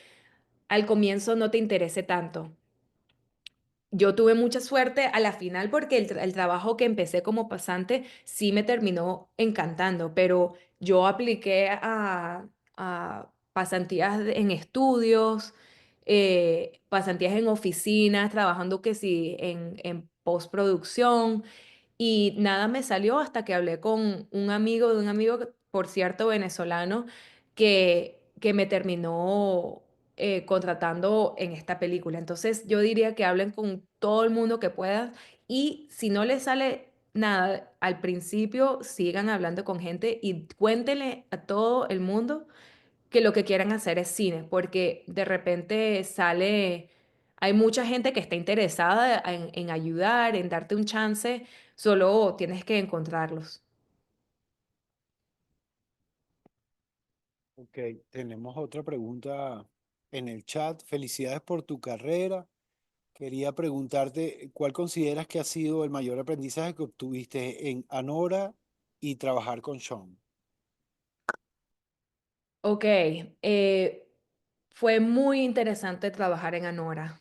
C: al comienzo no te interese tanto. Yo tuve mucha suerte a la final porque el trabajo que empecé como pasante sí me terminó encantando, pero yo apliqué a pasantías en estudios, pasantías en oficinas, trabajando que sí en postproducción, y nada me salió hasta que hablé con un amigo de un amigo, por cierto, venezolano, que me terminó contratando en esta película. Entonces yo diría que hablen con todo el mundo que puedan, y si no les sale nada al principio, sigan hablando con gente y cuéntenle a todo el mundo que lo que quieran hacer es cine, porque de repente hay mucha gente que está interesada en ayudar, en darte un chance, solo tienes que encontrarlos.
B: Ok, tenemos otra pregunta en el chat. Felicidades por tu carrera. Quería preguntarte, ¿cuál consideras que ha sido el mayor aprendizaje que obtuviste en Anora y trabajar con Sean?
C: Ok, fue muy interesante trabajar en Anora,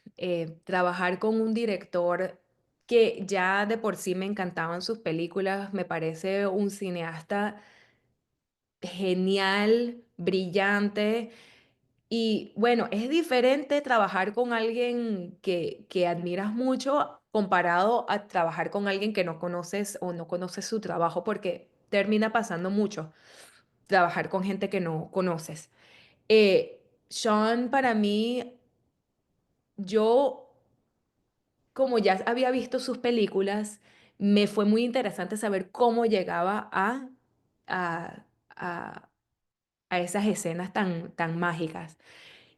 C: trabajar con un director que ya de por sí me encantaban sus películas, me parece un cineasta genial, brillante. Y bueno, es diferente trabajar con alguien que admiras mucho comparado a trabajar con alguien que no conoces o no conoces su trabajo, porque termina pasando mucho trabajar con gente que no conoces. Sean, para mí, yo como ya había visto sus películas, me fue muy interesante saber cómo llegaba a, a, a esas escenas tan mágicas.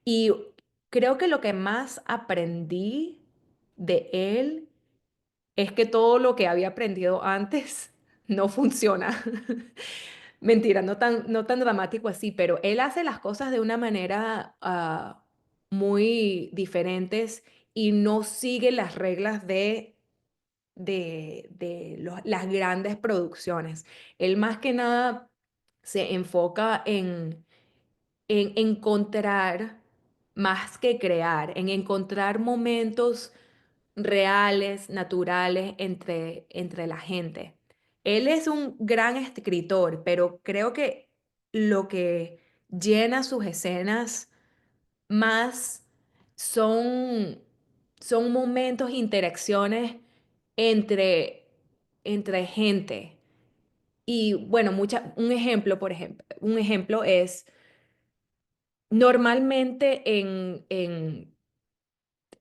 C: Y creo que lo que más aprendí de él es que todo lo que había aprendido antes no funciona. Mentira, no tan dramático así, pero él hace las cosas de una manera muy diferentes y no sigue las reglas las grandes producciones. Él más que nada se enfoca en encontrar, más que crear, en encontrar momentos reales, naturales entre la gente. Él es un gran escritor, pero creo que lo que llena sus escenas más son, son momentos, interacciones entre, entre gente. Y bueno, un ejemplo es normalmente en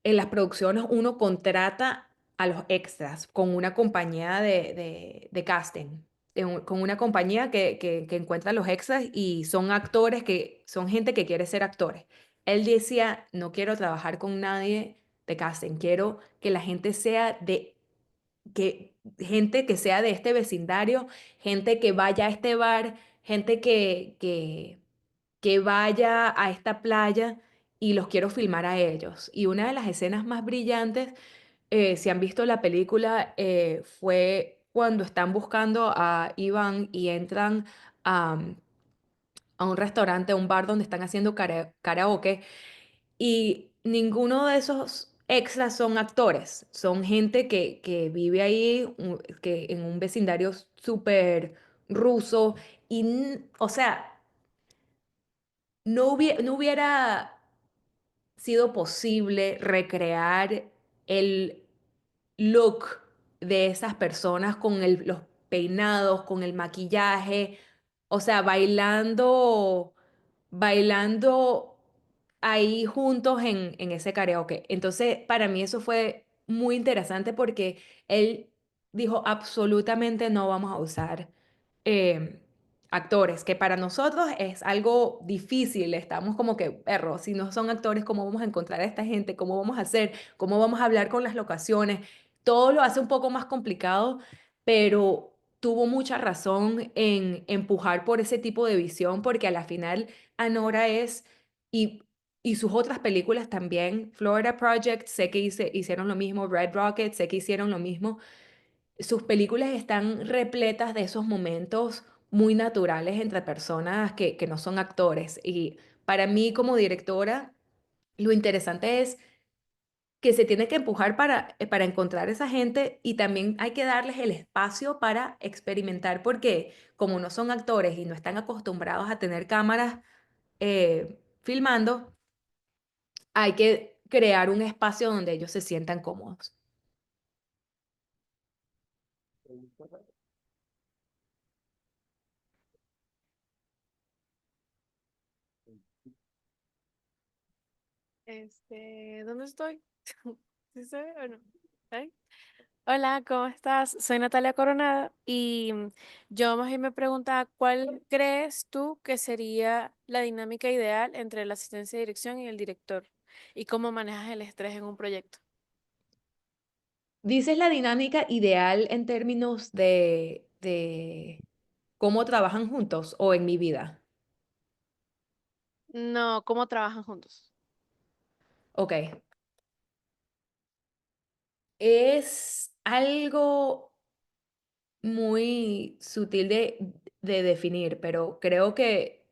C: las producciones uno contrata a los extras con una compañía de casting, con una compañía que encuentra los extras y son actores son gente que quiere ser actores. Él decía, no quiero trabajar con nadie de casting, quiero que la gente sea gente que sea de este vecindario, gente que vaya a este bar, gente que vaya a esta playa y los quiero filmar a ellos. Y una de las escenas más brillantes, si han visto la película, fue cuando están buscando a Iván y entran a, a un restaurante, a un bar donde están haciendo karaoke y ninguno de esos extras son actores, son gente que vive ahí, que en un vecindario súper ruso y, o sea, no hubiera sido posible recrear el look de esas personas con los peinados, con el maquillaje, o sea, bailando ahí juntos en ese karaoke. Entonces, para mí eso fue muy interesante porque él dijo, absolutamente no vamos a usar eh, actores, que para nosotros es algo difícil, estamos como que, perro, si no son actores, ¿cómo vamos a encontrar a esta gente? ¿Cómo vamos a hacer? ¿Cómo vamos a hablar con las locaciones? Todo lo hace un poco más complicado, pero tuvo mucha razón en empujar por ese tipo de visión, porque a la final Anora es, y, y sus otras películas también, Florida Project, sé que hicieron lo mismo, Red Rocket, sé que hicieron lo mismo, sus películas están repletas de esos momentos muy naturales entre personas que no son actores. Y para mí como directora, lo interesante es que se tiene que empujar para encontrar esa gente y también hay que darles el espacio para experimentar porque como no son actores y no están acostumbrados a tener cámaras filmando, hay que crear un espacio donde ellos se sientan cómodos.
O: ¿Dónde estoy? ¿Sí se ve o no? ¿Ahí? Hola, ¿cómo estás? Soy Natalia Coronada y yo más bien me preguntaba, ¿cuál crees tú que sería la dinámica ideal entre la asistencia de dirección y el director? ¿Y cómo manejas el estrés en un proyecto?
C: ¿Dices la dinámica ideal en términos de cómo trabajan juntos o en mi vida?
O: No, ¿cómo trabajan juntos?
C: Ok. Es algo muy sutil de definir, pero creo que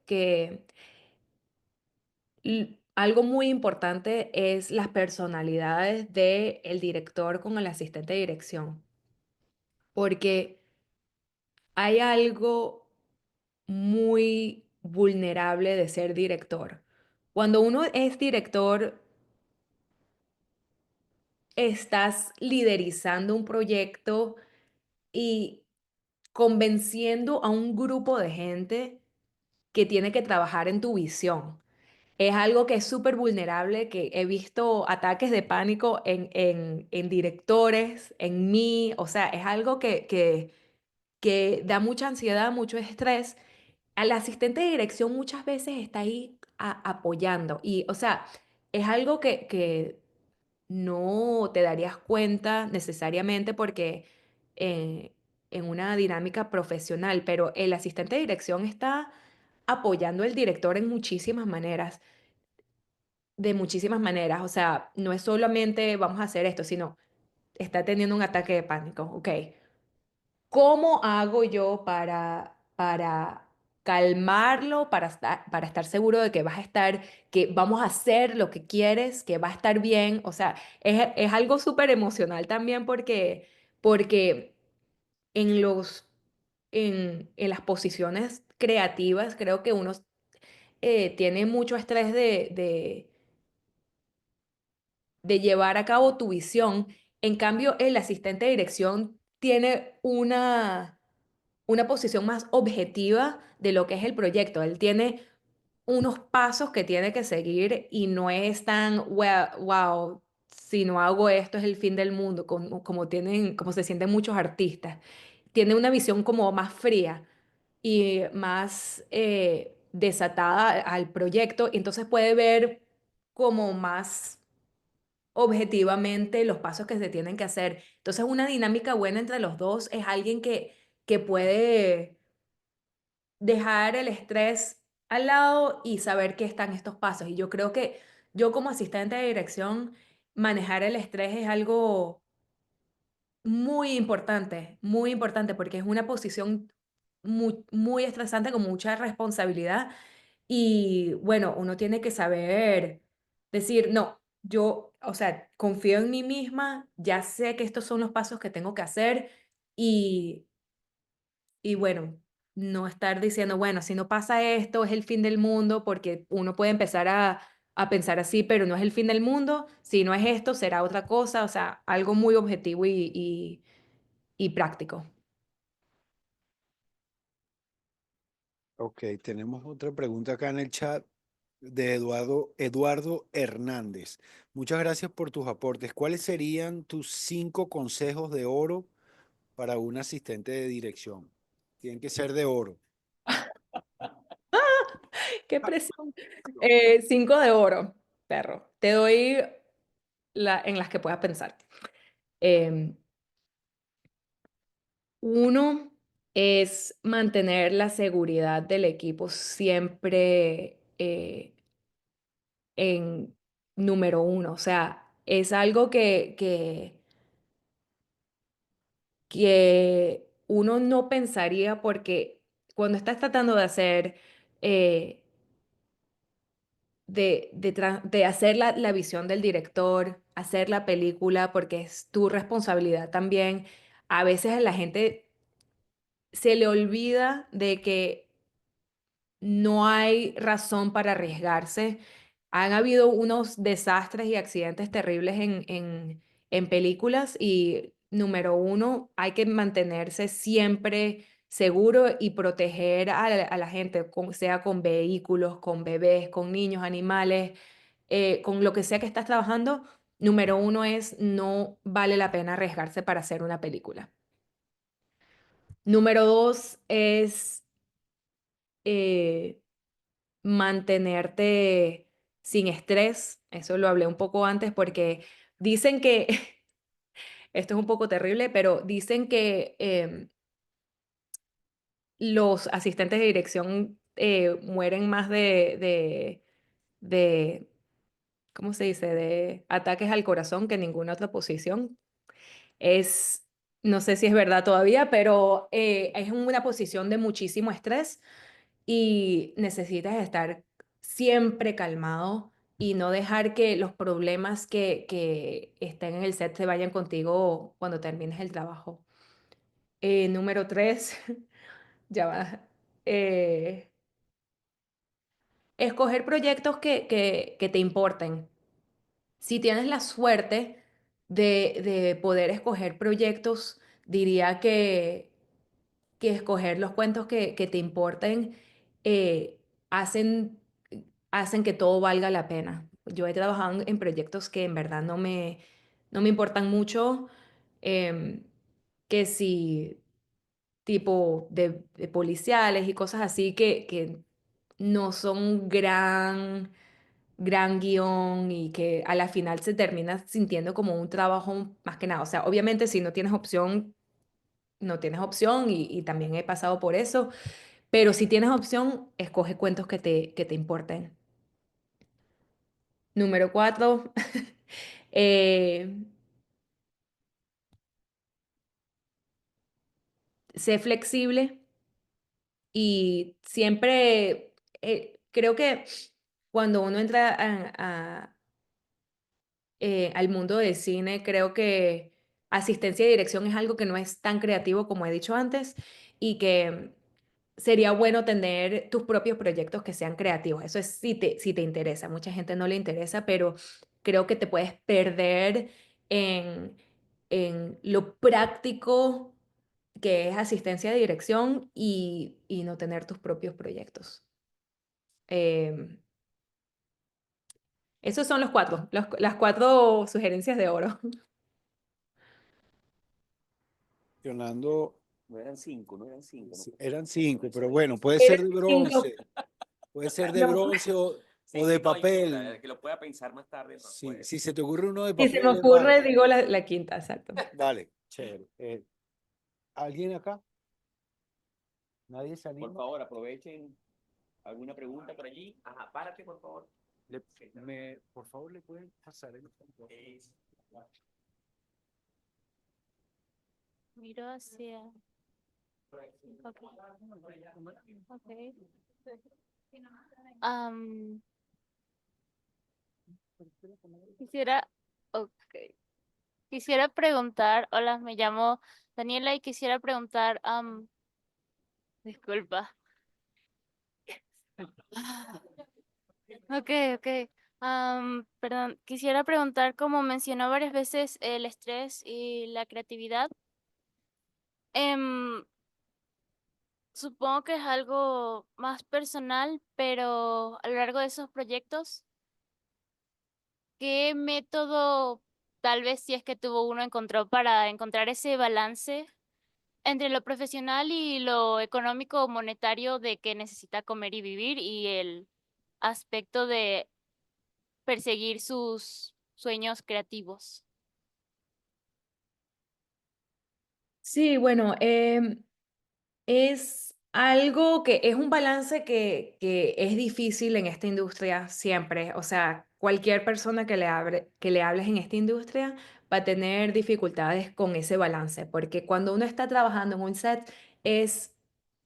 C: algo muy importante es las personalidades del director con el asistente de dirección, porque hay algo muy vulnerable de ser director. Cuando uno es director, estás liderizando un proyecto y convenciendo a un grupo de gente que tiene que trabajar en tu visión. Es algo que es súper vulnerable, que he visto ataques de pánico en directores, en mí, o sea, es algo que da mucha ansiedad, mucho estrés. Al asistente de dirección muchas veces está ahí apoyando y, o sea, es algo que no te darías cuenta necesariamente porque eh, en una dinámica profesional, pero el asistente de dirección está apoyando al director en muchísimas maneras, de muchísimas maneras. O sea, no es solamente vamos a hacer esto, sino está teniendo un ataque de pánico. Ok, ¿cómo hago yo para calmarlo, para estar seguro de que vas a estar, que vamos a hacer lo que quieres, que va a estar bien? O sea, es algo súper emocional también porque en en las posiciones creativas creo que uno tiene mucho estrés de llevar a cabo tu visión. En cambio, el asistente de dirección tiene una posición más objetiva de lo que es el proyecto. Él tiene unos pasos que tiene que seguir y no es tan, wow, si no hago esto es el fin del mundo, como se sienten muchos artistas. Tiene una visión como más fría y más desatada al proyecto, entonces puede ver como más objetivamente los pasos que se tienen que hacer. Entonces, una dinámica buena entre los dos es alguien que puede dejar el estrés al lado y saber que están estos pasos. Y yo creo que yo como asistente de dirección, manejar el estrés es algo muy importante, porque es una posición muy estresante con mucha responsabilidad. Y bueno, uno tiene que saber decir, no, yo, o sea, confío en mí misma, ya sé que estos son los pasos que tengo que hacer y, y bueno, no estar diciendo, bueno, si no pasa esto es el fin del mundo, porque uno puede empezar a pensar así, pero no es el fin del mundo, si no es esto, será otra cosa, o sea, algo muy objetivo y práctico.
B: Ok, tenemos otra pregunta acá en el chat de Eduardo Hernández. Muchas gracias por tus aportes. ¿Cuáles serían tus 5 consejos de oro para un asistente de dirección? Tienen que ser de oro.
C: ¡Qué presión! 5 de oro, perro. Te doy en las que puedas pensar. Em, Uno es mantener la seguridad del equipo siempre en número uno. O sea, es algo que uno no pensaría porque cuando estás tratando de hacer, eh, de hacer la visión del director, hacer la película, porque es tu responsabilidad también, a veces a la gente se le olvida de que no hay razón para arriesgarse. Han habido unos desastres y accidentes terribles en películas y número uno, hay que mantenerse siempre seguro y proteger a la gente, sea con vehículos, con bebés, con niños, animales, con lo que sea que estás trabajando. Número uno es no vale la pena arriesgarse para hacer una película. Número dos es eh, mantenerte sin estrés. Eso lo hablé un poco antes porque dicen que, esto es un poco terrible, pero dicen que los asistentes de dirección mueren más de, ¿cómo se dice? De ataques al corazón que ninguna otra posición. Es, no sé si es verdad todavía, pero es una posición de muchísimo estrés y necesitas estar siempre calmado y no dejar que los problemas que estén en el set se vayan contigo cuando termines el trabajo. Número tres, ya va. eh, Escoger proyectos que te importen. Si tienes la suerte de poder escoger proyectos, diría que escoger los cuentos que te importen eh, hacen, hacen que todo valga la pena. Yo he trabajado en proyectos que en verdad no me importan mucho, em, que si tipo de policiales y cosas así que no son gran guión y que a la final se termina sintiendo como un trabajo más que nada. O sea, obviamente si no tienes opción, no tienes opción y también he pasado por eso, pero si tienes opción, escoge cuentos que te importen. Número cuatro, eh, sé flexible y siempre creo que cuando uno entra al mundo del cine, creo que asistencia y dirección es algo que no es tan creativo como he dicho antes y que sería bueno tener tus propios proyectos que sean creativos. Eso es si te interesa. Mucha gente no le interesa, pero creo que te puedes perder en, en lo práctico que es asistencia de dirección y no tener tus propios proyectos. Em, Esos son los cuatro, las cuatro sugerencias de oro.
B: Mencionando,
P: No eran cinco, no eran cinco.
B: sí, eran 5, pero bueno, puede
C: Eran
B: ser de
C: 5.
B: bronce, puede ser de
C: No.
B: bronce
P: Sí,
B: o
P: sí,
B: de
P: no importa,
B: papel.
P: que lo pueda pensar más tarde. No
B: Sí,
P: puede.
B: si se te ocurre uno de
C: Si se me
B: papel, es
C: ocurre,
B: válido.
C: digo la quinta, exacto.
B: Vale, chévere. ¿Alguien acá? ¿Nadie se
P: Por
B: anima?
P: favor, aprovechen alguna pregunta por allí. Ajá, párate, por favor.
B: Por favor, ¿le pueden pasar el micrófono?
Q: Miro hacia. Ok. Ok. Am, quisiera. Ok. Quisiera preguntar. Hola, me llamo Daniela y quisiera preguntar. Disculpa. Ok, ok. Perdón, quisiera preguntar, como mencionó varias veces el estrés y la creatividad. em, Supongo que es algo más personal, pero a lo largo de esos proyectos, ¿qué método, tal vez si es que tuvo uno, encontró para encontrar ese balance entre lo profesional y lo económico o monetario de que necesita comer y vivir y el aspecto de perseguir sus sueños creativos?
C: Sí, bueno, es algo que es un balance que es difícil en esta industria siempre. O sea, cualquier persona que le hables en esta industria va a tener dificultades con ese balance, porque cuando uno está trabajando en un set es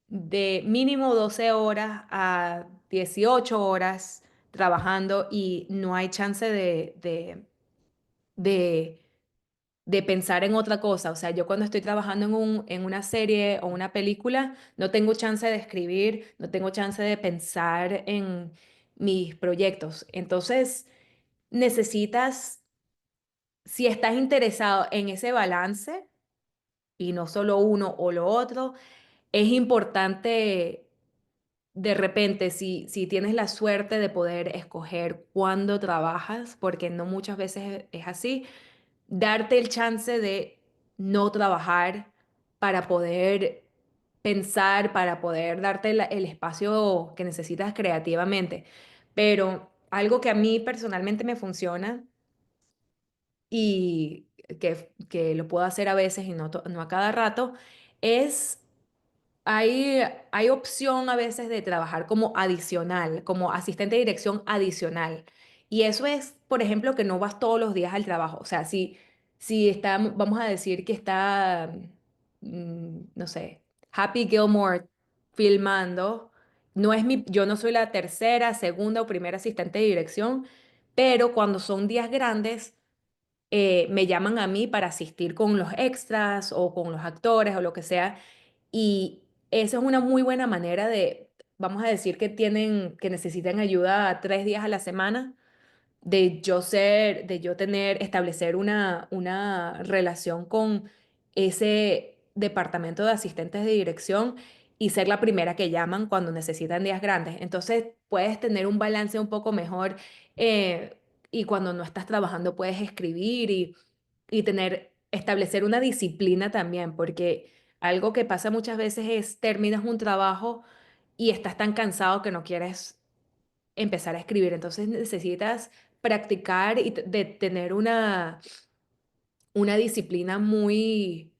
C: de mínimo 12 horas a 18 horas trabajando y no hay chance de de pensar en otra cosa. O sea, yo cuando estoy trabajando en una serie o una película, no tengo chance de escribir, no tengo chance de pensar en mis proyectos. Entonces, necesitas, si estás interesado en ese balance y no solo uno o lo otro, es importante de repente, si tienes la suerte de poder escoger cuándo trabajas, porque no muchas veces es así, darte el chance de no trabajar para poder pensar, para poder darte el espacio que necesitas creativamente. Pero algo que a mí personalmente me funciona y que lo puedo hacer a veces y no a cada rato, es hay opción a veces de trabajar como adicional, como asistente de dirección adicional. Y eso es, por ejemplo, que no vas todos los días al trabajo. O sea, si está, vamos a decir que está, no sé, Happy Gilmore filmando, yo no soy la tercera, segunda o primera asistente de dirección, pero cuando son días grandes, me llaman a mí para asistir con los extras o con los actores o lo que sea. Y eso es una muy buena manera de, vamos a decir que necesitan ayuda 3 días a la semana, de yo establecer una relación con ese departamento de asistentes de dirección y ser la primera que llaman cuando necesitan días grandes. Entonces puedes tener un balance un poco mejor eh, y cuando no estás trabajando puedes escribir y establecer una disciplina también, porque algo que pasa muchas veces es terminas un trabajo y estás tan cansado que no quieres empezar a escribir. Entonces necesitas practicar y de tener una disciplina muy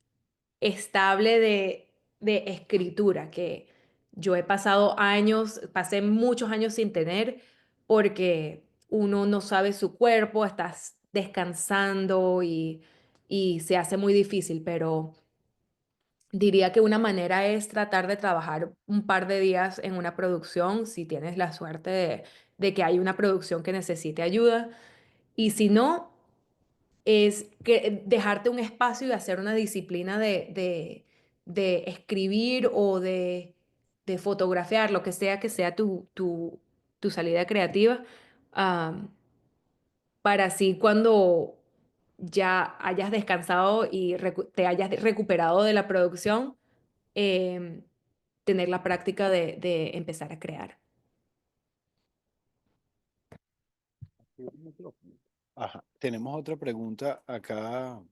C: estable de escritura, que yo he pasado años, pasé muchos años sin tener, porque uno no sabe su cuerpo, estás descansando y se hace muy difícil, pero Diría que una manera es tratar de trabajar un par de días en una producción, si tienes la suerte de que hay una producción que necesite ayuda. Y si no, es que dejarte un espacio y hacer una disciplina de escribir o de fotografiar, lo que sea tu salida creativa, am, para así cuando ya hayas descansado y te hayas recuperado de la producción, em, tener la práctica de empezar a crear.
B: Ajá. Tenemos otra pregunta acá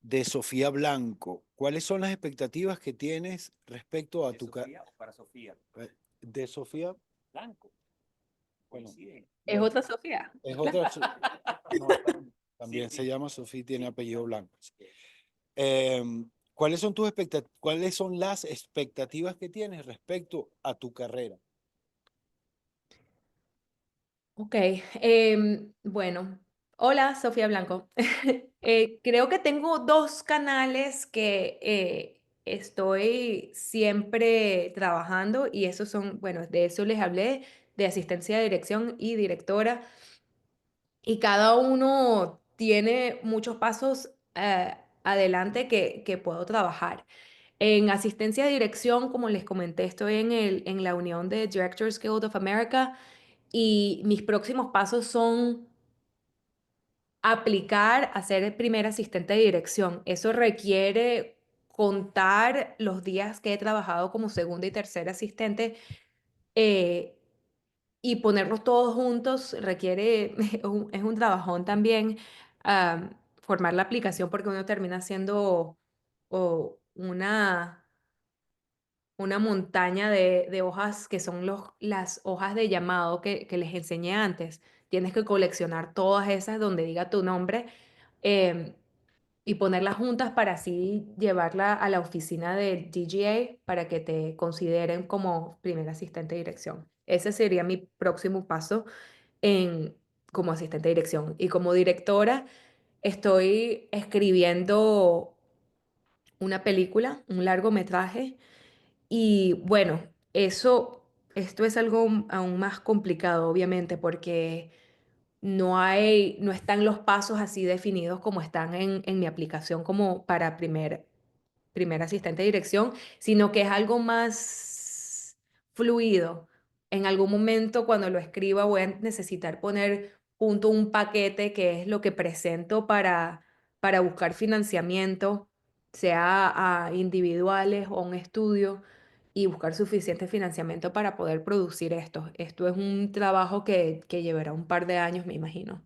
B: de Sofía Blanco. ¿Cuáles son las expectativas que tienes respecto a
P: ¿De
B: tu
P: Sofía o para Sofía?
B: de Sofía?
P: Blanco.
B: Bueno,
P: Coinciden.
C: ¿Es otra Sofía?
B: es otra. No, también se llama Sofía y tiene apellido Blanco. ¿Cuáles son cuáles son las expectativas que tienes respecto a tu carrera?
C: Ok, bueno, hola Sofía Blanco. Creo que tengo dos canales que estoy siempre trabajando y esos son, bueno, de eso les hablé, de asistencia de dirección y directora, y cada uno tiene muchos pasos adelante que puedo trabajar. En asistencia de dirección, como les comenté, estoy en la unión de Directors Guild of America y mis próximos pasos son aplicar a ser el primer asistente de dirección. Eso requiere contar los días que he trabajado como segunda y tercera asistente eh, y ponerlos todos juntos requiere, es un trabajón también, formar la aplicación porque uno termina siendo una montaña de hojas que son las hojas de llamado que les enseñé antes. Tienes que coleccionar todas esas donde diga tu nombre em, y ponerlas juntas para así llevarla a la oficina de DGA para que te consideren como primer asistente de dirección. Ese sería mi próximo paso en, como asistente de dirección. Y como directora, estoy escribiendo una película, un largometraje y bueno, esto es algo aún más complicado, obviamente, porque no están los pasos así definidos como están en mi aplicación como para primer asistente de dirección, sino que es algo más fluido. En algún momento cuando lo escriba voy a necesitar poner junto un paquete que es lo que presento para buscar financiamiento, sea a individuales o a un estudio, y buscar suficiente financiamiento para poder producir esto. Esto es un trabajo que llevará un par de años, me imagino.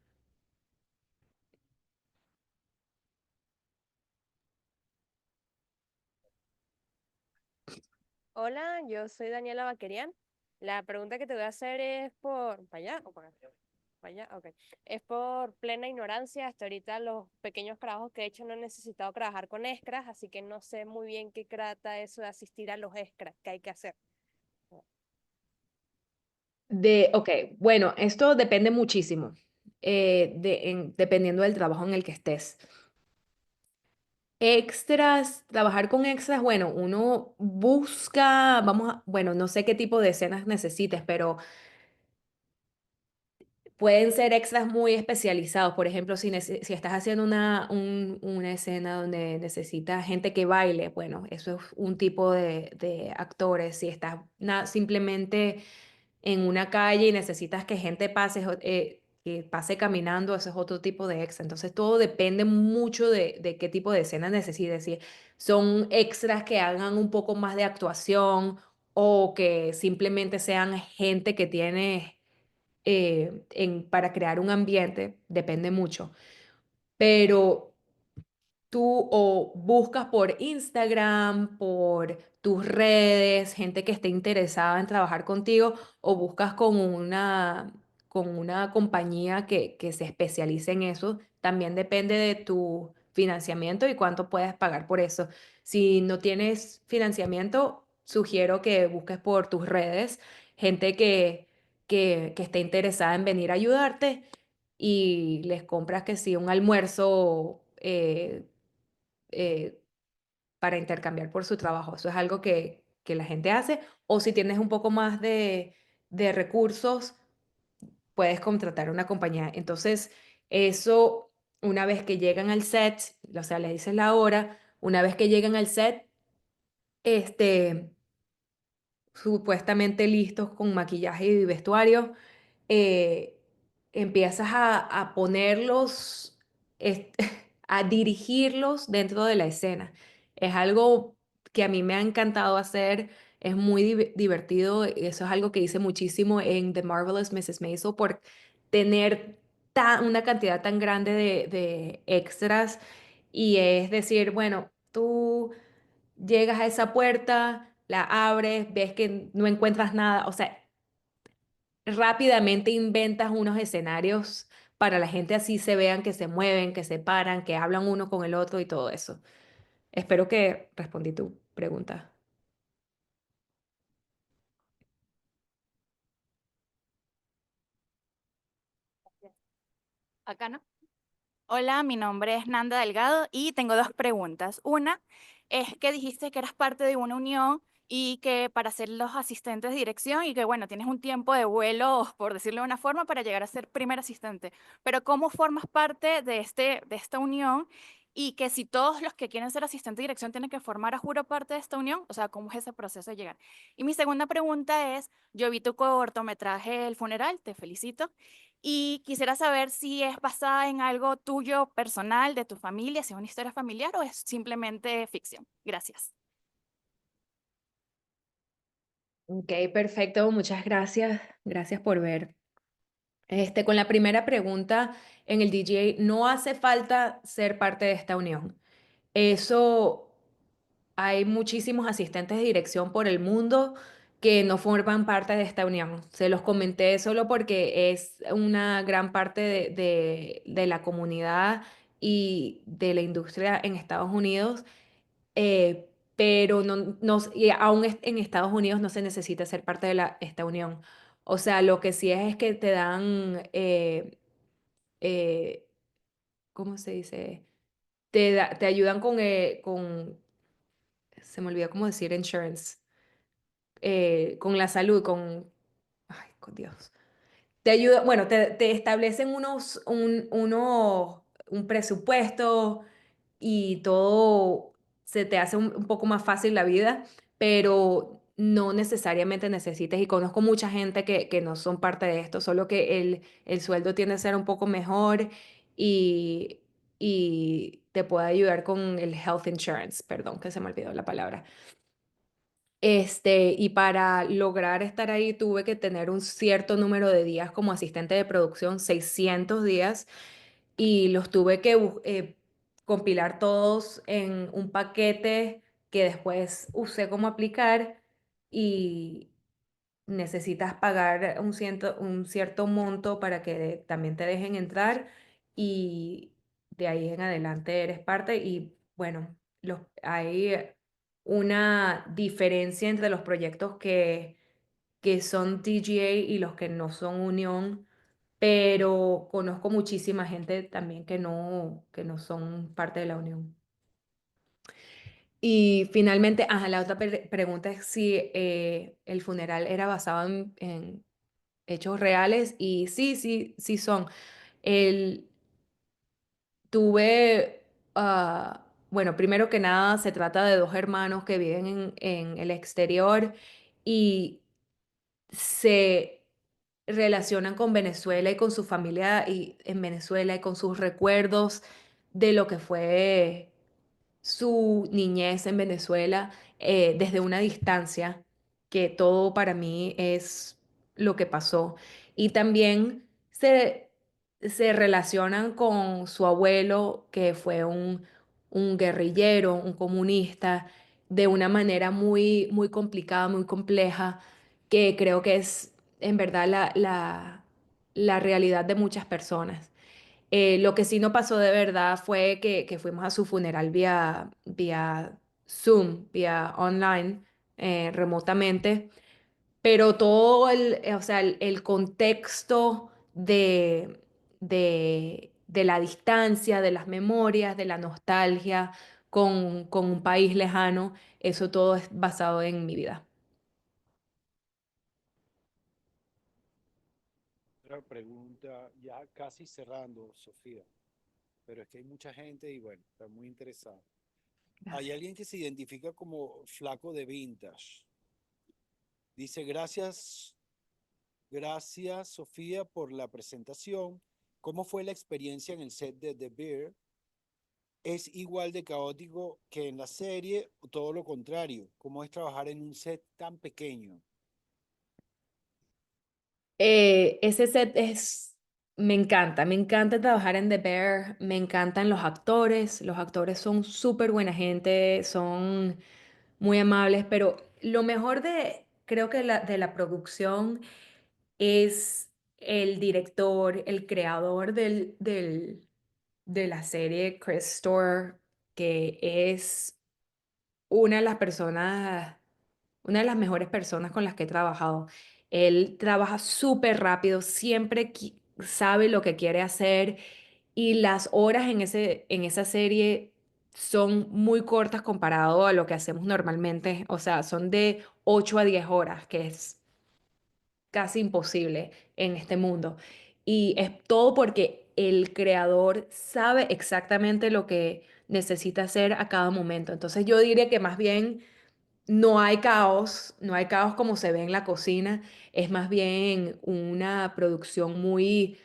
R: Hola, yo soy Daniela Baquerian. La pregunta que te voy a hacer es por... ¿Para allá o para acá? ¿Para allá? Ok. Es por plena ignorancia. Hasta ahorita los pequeños trabajos que he hecho no he necesitado trabajar con extras, así que no sé muy bien qué trata eso de asistir a los extras que hay que hacer.
C: Ok, bueno, esto depende muchísimo, dependiendo del trabajo en el que estés. Extras, trabajar con extras, bueno, uno busca, bueno, no sé qué tipo de escenas necesites, pero pueden ser extras muy especializados. Por ejemplo, si estás haciendo una escena donde necesitas gente que baile, bueno, eso es un tipo de actores. Si estás simplemente en una calle y necesitas que gente que pase caminando, eso es otro tipo de extra. Entonces, todo depende mucho de qué tipo de escena necesites. Si son extras que hagan un poco más de actuación o que simplemente sean gente que tiene para crear un ambiente, depende mucho. Pero tú o buscas por Instagram, por tus redes, gente que esté interesada en trabajar contigo, o buscas con una compañía que se especialice en eso. También depende de tu financiamiento y cuánto puedes pagar por eso. Si no tienes financiamiento, sugiero que busques por tus redes gente que esté interesada en venir a ayudarte y les compras que sí, un almuerzo. para intercambiar por su trabajo. Eso es algo que la gente hace. O si tienes un poco más de recursos, puedes contratar una compañía. Entonces, eso, una vez que llegan al set, o sea, le dices la hora, una vez que llegan al set, este, supuestamente listos con maquillaje y vestuario, eh, empiezas a ponerlos, est- a dirigirlos dentro de la escena. Es algo que a mí me ha encantado hacer, es muy divertido, y eso es algo que hice muchísimo en The Marvelous Mrs. Maisel por tener una cantidad tan grande de extras y es decir, bueno, tú llegas a esa puerta, la abres, ves que no encuentras nada, o sea, rápidamente inventas unos escenarios para la gente así se vean que se mueven, que se paran, que hablan uno con el otro y todo eso. Espero que respondí tu pregunta.
S: Acá no. Hola, mi nombre es Nanda Delgado y tengo dos preguntas. Una es que dijiste que eras parte de una unión y que para ser los asistentes de dirección y que bueno, tienes un tiempo de vuelo, por decirlo de una forma, para llegar a ser primer asistente. Pero ¿cómo formas parte de esta unión? Y que si todos los que quieren ser asistente de dirección tienen que formar a juro parte de esta unión, o sea, ¿cómo es ese proceso de llegar? Y mi segunda pregunta es, yo vi tu cortometraje El Funeral, te felicito. Y quisiera saber si es basada en algo tuyo personal, de tu familia, si es una historia familiar o es simplemente ficción. Gracias.
C: Ok, perfecto, muchas gracias. Gracias por ver. Con la primera pregunta, en el DJ no hace falta ser parte de esta unión. Eso hay muchísimos asistentes de dirección por el mundo que no forman parte de esta unión. Se los comenté solo porque es una gran parte de la comunidad y de la industria en Estados Unidos, pero y aún en Estados Unidos no se necesita ser parte de esta unión. O sea, lo que sí es que te dan, eh, ¿cómo se dice? Te ayudan se me olvidó cómo decir insurance, con la salud, ay, con Dios. Te ayuda, bueno, te establecen un presupuesto y todo se te hace un poco más fácil la vida, pero no necesariamente necesites, y conozco mucha gente que no son parte de esto, solo que el sueldo tiende a ser un poco mejor y, y te puede ayudar con el health insurance, perdón, que se me olvidó la palabra. Y para lograr estar ahí tuve que tener un cierto número de días como asistente de producción, 600 días, y los tuve que compilar todos en un paquete que después usé como aplicar y necesitas pagar un cierto monto para que también te dejen entrar y de ahí en adelante eres parte y bueno, hay una diferencia entre los proyectos que son TGA y los que no son unión, pero conozco muchísima gente también que no son parte de la unión. Y finalmente, ajá, la otra pregunta es si el funeral era basado en hechos reales y sí, sí, sí son. El, tuve, bueno, primero que nada, se trata de dos hermanos que viven en el exterior y se relacionan con Venezuela y con su familia y en Venezuela y con sus recuerdos de lo que fue su niñez en Venezuela, desde una distancia, que todo para mí es lo que pasó. Y también se relacionan con su abuelo, que fue un guerrillero, un comunista, de una manera muy, muy complicada, muy compleja, que creo que es en verdad la realidad de muchas personas. Lo que sí no pasó de verdad fue que fuimos a su funeral vía Zoom, vía online, remotamente, pero todo o sea, el contexto de la distancia, de las memorias, de la nostalgia, con un país lejano, eso todo es basado en mi vida.
B: Otra pregunta, ya casi cerrando, Sofía, pero es que hay mucha gente y bueno, está muy interesada. Hay alguien que se identifica como flaco de vintage. Dice, gracias Sofía por la presentación. ¿Cómo fue la experiencia en el set de The Bear? ¿Es igual de caótico que en la serie o todo lo contrario? ¿Cómo es trabajar en un set tan pequeño?
C: Ese set me encanta trabajar en The Bear, me encantan los actores son súper buena gente, son muy amables, pero lo mejor creo que de la producción es el director, el creador de la serie, Chris Storer, que es una de las personas, una de las mejores personas con las que he trabajado. Él trabaja súper rápido, siempre sabe lo que quiere hacer y las horas en esa serie son muy cortas comparado a lo que hacemos normalmente. O sea, son de 8 a 10 horas, que es casi imposible en este mundo. Y es todo porque el creador sabe exactamente lo que necesita hacer a cada momento. Entonces yo diría que más bien no hay caos como se ve en la cocina, es más bien una producción muy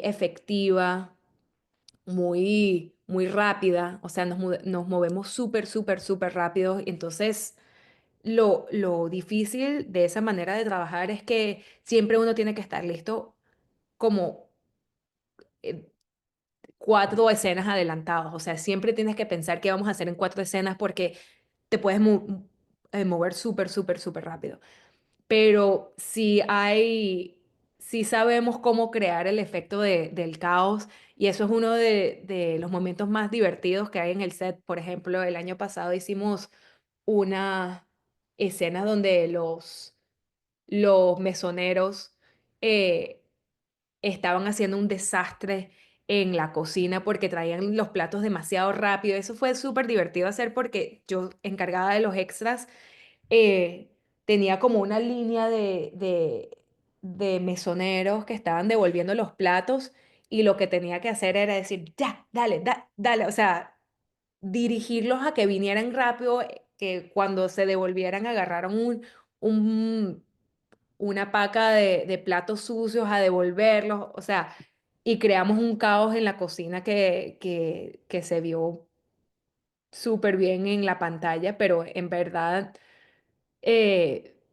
C: efectiva, muy rápida, o sea, nos movemos súper rápido. Entonces, lo difícil de esa manera de trabajar es que siempre uno tiene que estar listo como eh, 4 escenas adelantadas, o sea, siempre tienes que pensar qué vamos a hacer en 4 escenas porque te puedes mover súper rápido. Pero si sabemos cómo crear el efecto del caos y eso es uno de los momentos más divertidos que hay en el set. Por ejemplo, el año pasado hicimos una escena donde los mesoneros eh, estaban haciendo un desastre en la cocina porque traían los platos demasiado rápido. Eso fue súper divertido hacer porque yo, encargada de los extras, eh, tenía como una línea de mesoneros que estaban devolviendo los platos y lo que tenía que hacer era decir, ya, dale, dale, o sea, dirigirlos a que vinieran rápido, que cuando se devolvieran agarraron un, una paca de platos sucios a devolverlos, o sea, y creamos un caos en la cocina que se vio súper bien en la pantalla, pero en verdad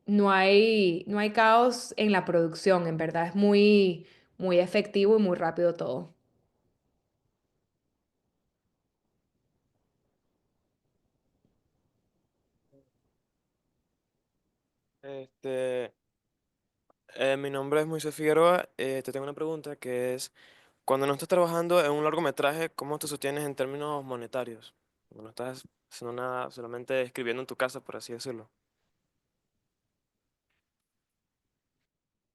C: no hay caos en la producción, en verdad es muy efectivo y muy rápido todo.
T: Este, Mi nombre es Moisés Figueroa. Te tengo una pregunta que es, cuando no estás trabajando en un largometraje, ¿cómo te sostienes en términos monetarios? Cuando no estás haciendo nada, solamente escribiendo en tu casa, por así decirlo.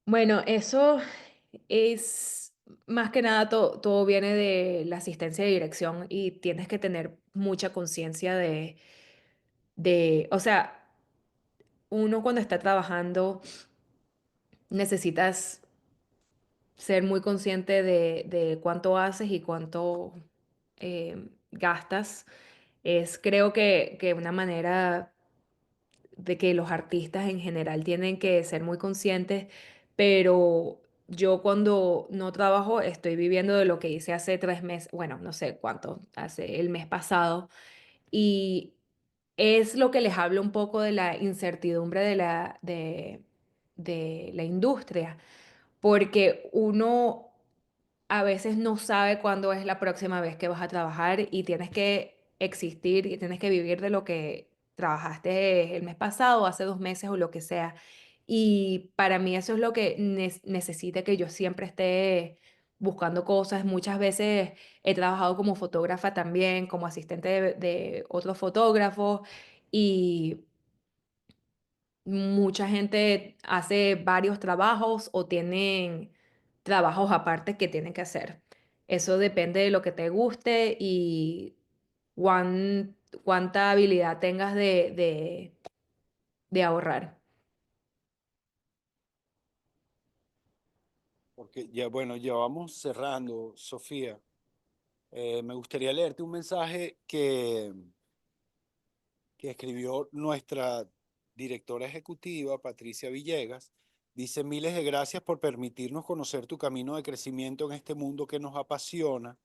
C: Bueno, eso es más que nada, todo viene de la asistencia de dirección y tienes que tener mucha conciencia o sea, uno cuando está trabajando necesitas ser muy consciente de cuánto haces y cuánto gastas. Es creo que una manera de que los artistas en general tienen que ser muy conscientes, pero yo cuando no trabajo estoy viviendo de lo que hice hace 3 meses, bueno, no sé cuánto, hace el mes pasado, y es lo que les hablo un poco de la incertidumbre de la industria, porque uno a veces no sabe cuándo es la próxima vez que vas a trabajar y tienes que existir y tienes que vivir de lo que trabajaste el mes pasado, hace 2 meses o lo que sea. Y para mí eso es lo que necesita que yo siempre esté buscando cosas. Muchas veces he trabajado como fotógrafa también, como asistente de otros fotógrafos y mucha gente hace varios trabajos o tienen trabajos aparte que tienen que hacer. Eso depende de lo que te guste y cuánta habilidad tengas de ahorrar.
B: Porque ya, bueno, ya vamos cerrando, Sofía. Me gustaría leerte un mensaje que escribió nuestra directora ejecutiva, Patricia Villegas. Dice: miles de gracias por permitirnos conocer tu camino de crecimiento en este mundo que nos apasiona,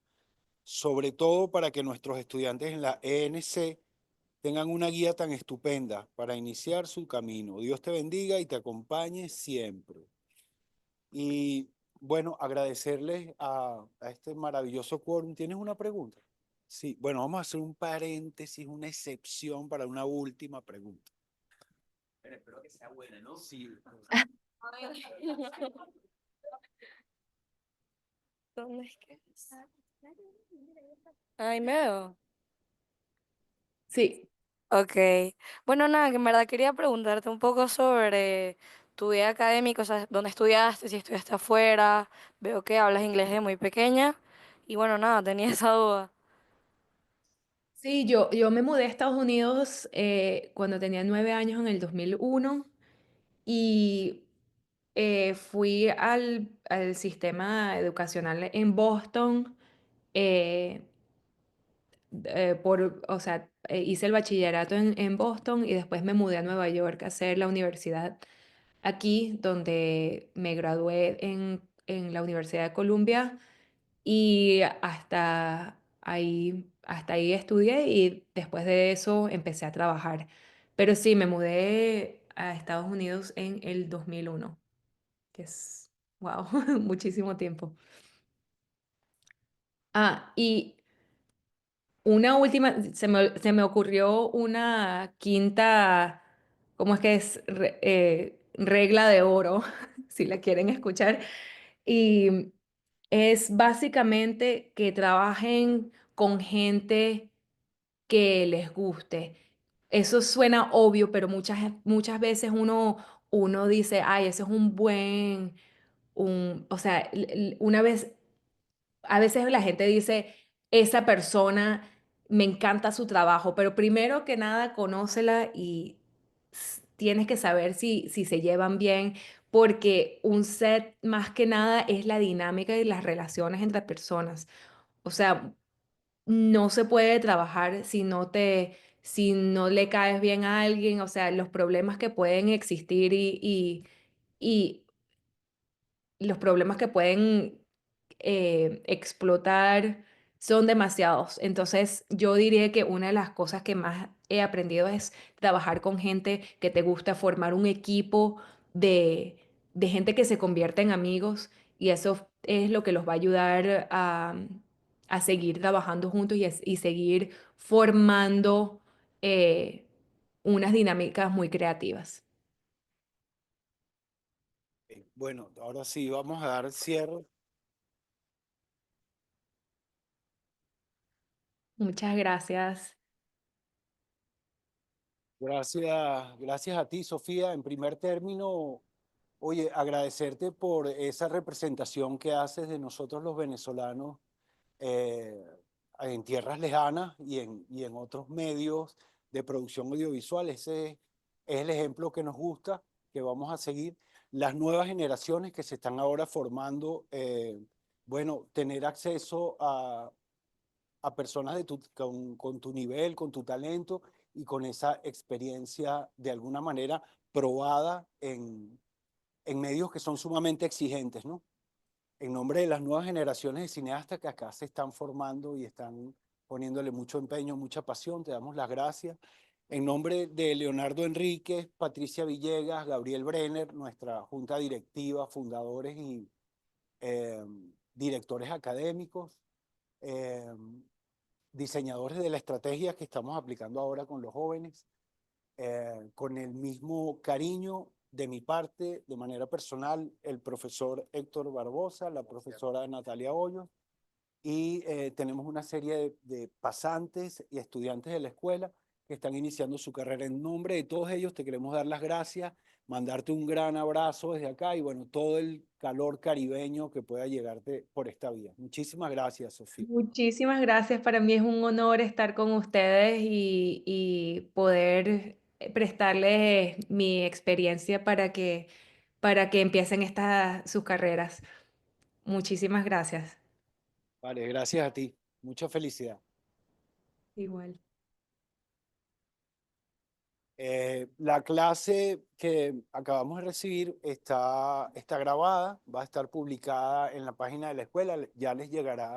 B: sobre todo para que nuestros estudiantes en la ENC tengan una guía tan estupenda para iniciar su camino. Dios te bendiga y te acompañe siempre. Y bueno, agradecerles a este maravilloso quórum. ¿Tienes una pregunta? Sí, bueno, vamos a hacer un paréntesis, una excepción para una última pregunta.
P: Pero espero que sea buena, ¿no?
B: Sí.
R: ¿Dónde es que es? Ay, Meo.
C: Sí.
R: Ok. Bueno, nada, que en verdad quería preguntarte un poco sobre tu vida académica, o sea, dónde estudiaste, si estudiaste afuera. Veo que hablas inglés de muy pequeña. Y bueno, nada, tenía esa duda.
C: Sí, yo me mudé a Estados Unidos cuando tenía 9 años en el 2001 y fui al sistema educacional en Boston. eh, o sea, hice el bachillerato en Boston y después me mudé a Nueva York a hacer la universidad aquí, donde me gradué en la Universidad de Columbia y hasta ahí estudié y después de eso empecé a trabajar. Pero sí, me mudé a Estados Unidos en el 2001, que es, wow, muchísimo tiempo. Ah, y una última, se me ocurrió una quinta, ¿cómo es que es? Regla de oro, si la quieren escuchar. Y es básicamente que trabajen con gente que les guste. Eso suena obvio, pero muchas veces uno dice, ay, ese es o sea, una vez a veces la gente dice, esa persona me encanta su trabajo, pero primero que nada, conócela y tienes que saber si se llevan bien, porque un set más que nada es la dinámica y las relaciones entre personas. O sea, no se puede trabajar si no le caes bien a alguien, o sea, los problemas que pueden existir y los problemas que pueden explotar son demasiados. Entonces, yo diría que una de las cosas que más he aprendido es trabajar con gente que te gusta, formar un equipo de gente que se convierte en amigos y eso es lo que los va a ayudar a seguir trabajando juntos y seguir formando unas dinámicas muy creativas.
B: Bueno, ahora sí, vamos a dar cierre.
C: Muchas gracias.
B: Gracias a ti, Sofía. En primer término, oye, agradecerte por esa representación que haces de nosotros los venezolanos eh, en tierras lejanas y en otros medios de producción audiovisual. Ese es el ejemplo que nos gusta, que vamos a seguir. Las nuevas generaciones que se están ahora formando, bueno, tener acceso a personas con tu nivel, con tu talento y con esa experiencia de alguna manera probada en medios que son sumamente exigentes, ¿no? En nombre de las nuevas generaciones de cineastas que acá se están formando y están poniéndole mucho empeño, mucha pasión, te damos las gracias. En nombre de Leonardo Enríquez, Patricia Villegas, Gabriel Brenner, nuestra junta directiva, fundadores y eh, directores académicos, eh, diseñadores de la estrategia que estamos aplicando ahora con los jóvenes, con el mismo cariño de mi parte, de manera personal, el profesor Héctor Barbosa, la profesora Natalia Hoyos, y tenemos una serie de pasantes y estudiantes de la escuela que están iniciando su carrera. En nombre de todos ellos te queremos dar las gracias mandarte un gran abrazo desde acá y bueno, todo el calor caribeño que pueda llegarte por esta vía. Muchísimas gracias, Sofía.
C: Muchísimas gracias. Para mí es un honor estar con ustedes y poder prestarles mi experiencia para que empiecen sus carreras. Muchísimas gracias.
B: Vale, gracias a ti. Mucha felicidad.
C: Igual.
B: La clase que acabamos de recibir está grabada, va a estar publicada en la página de la escuela, ya les llegará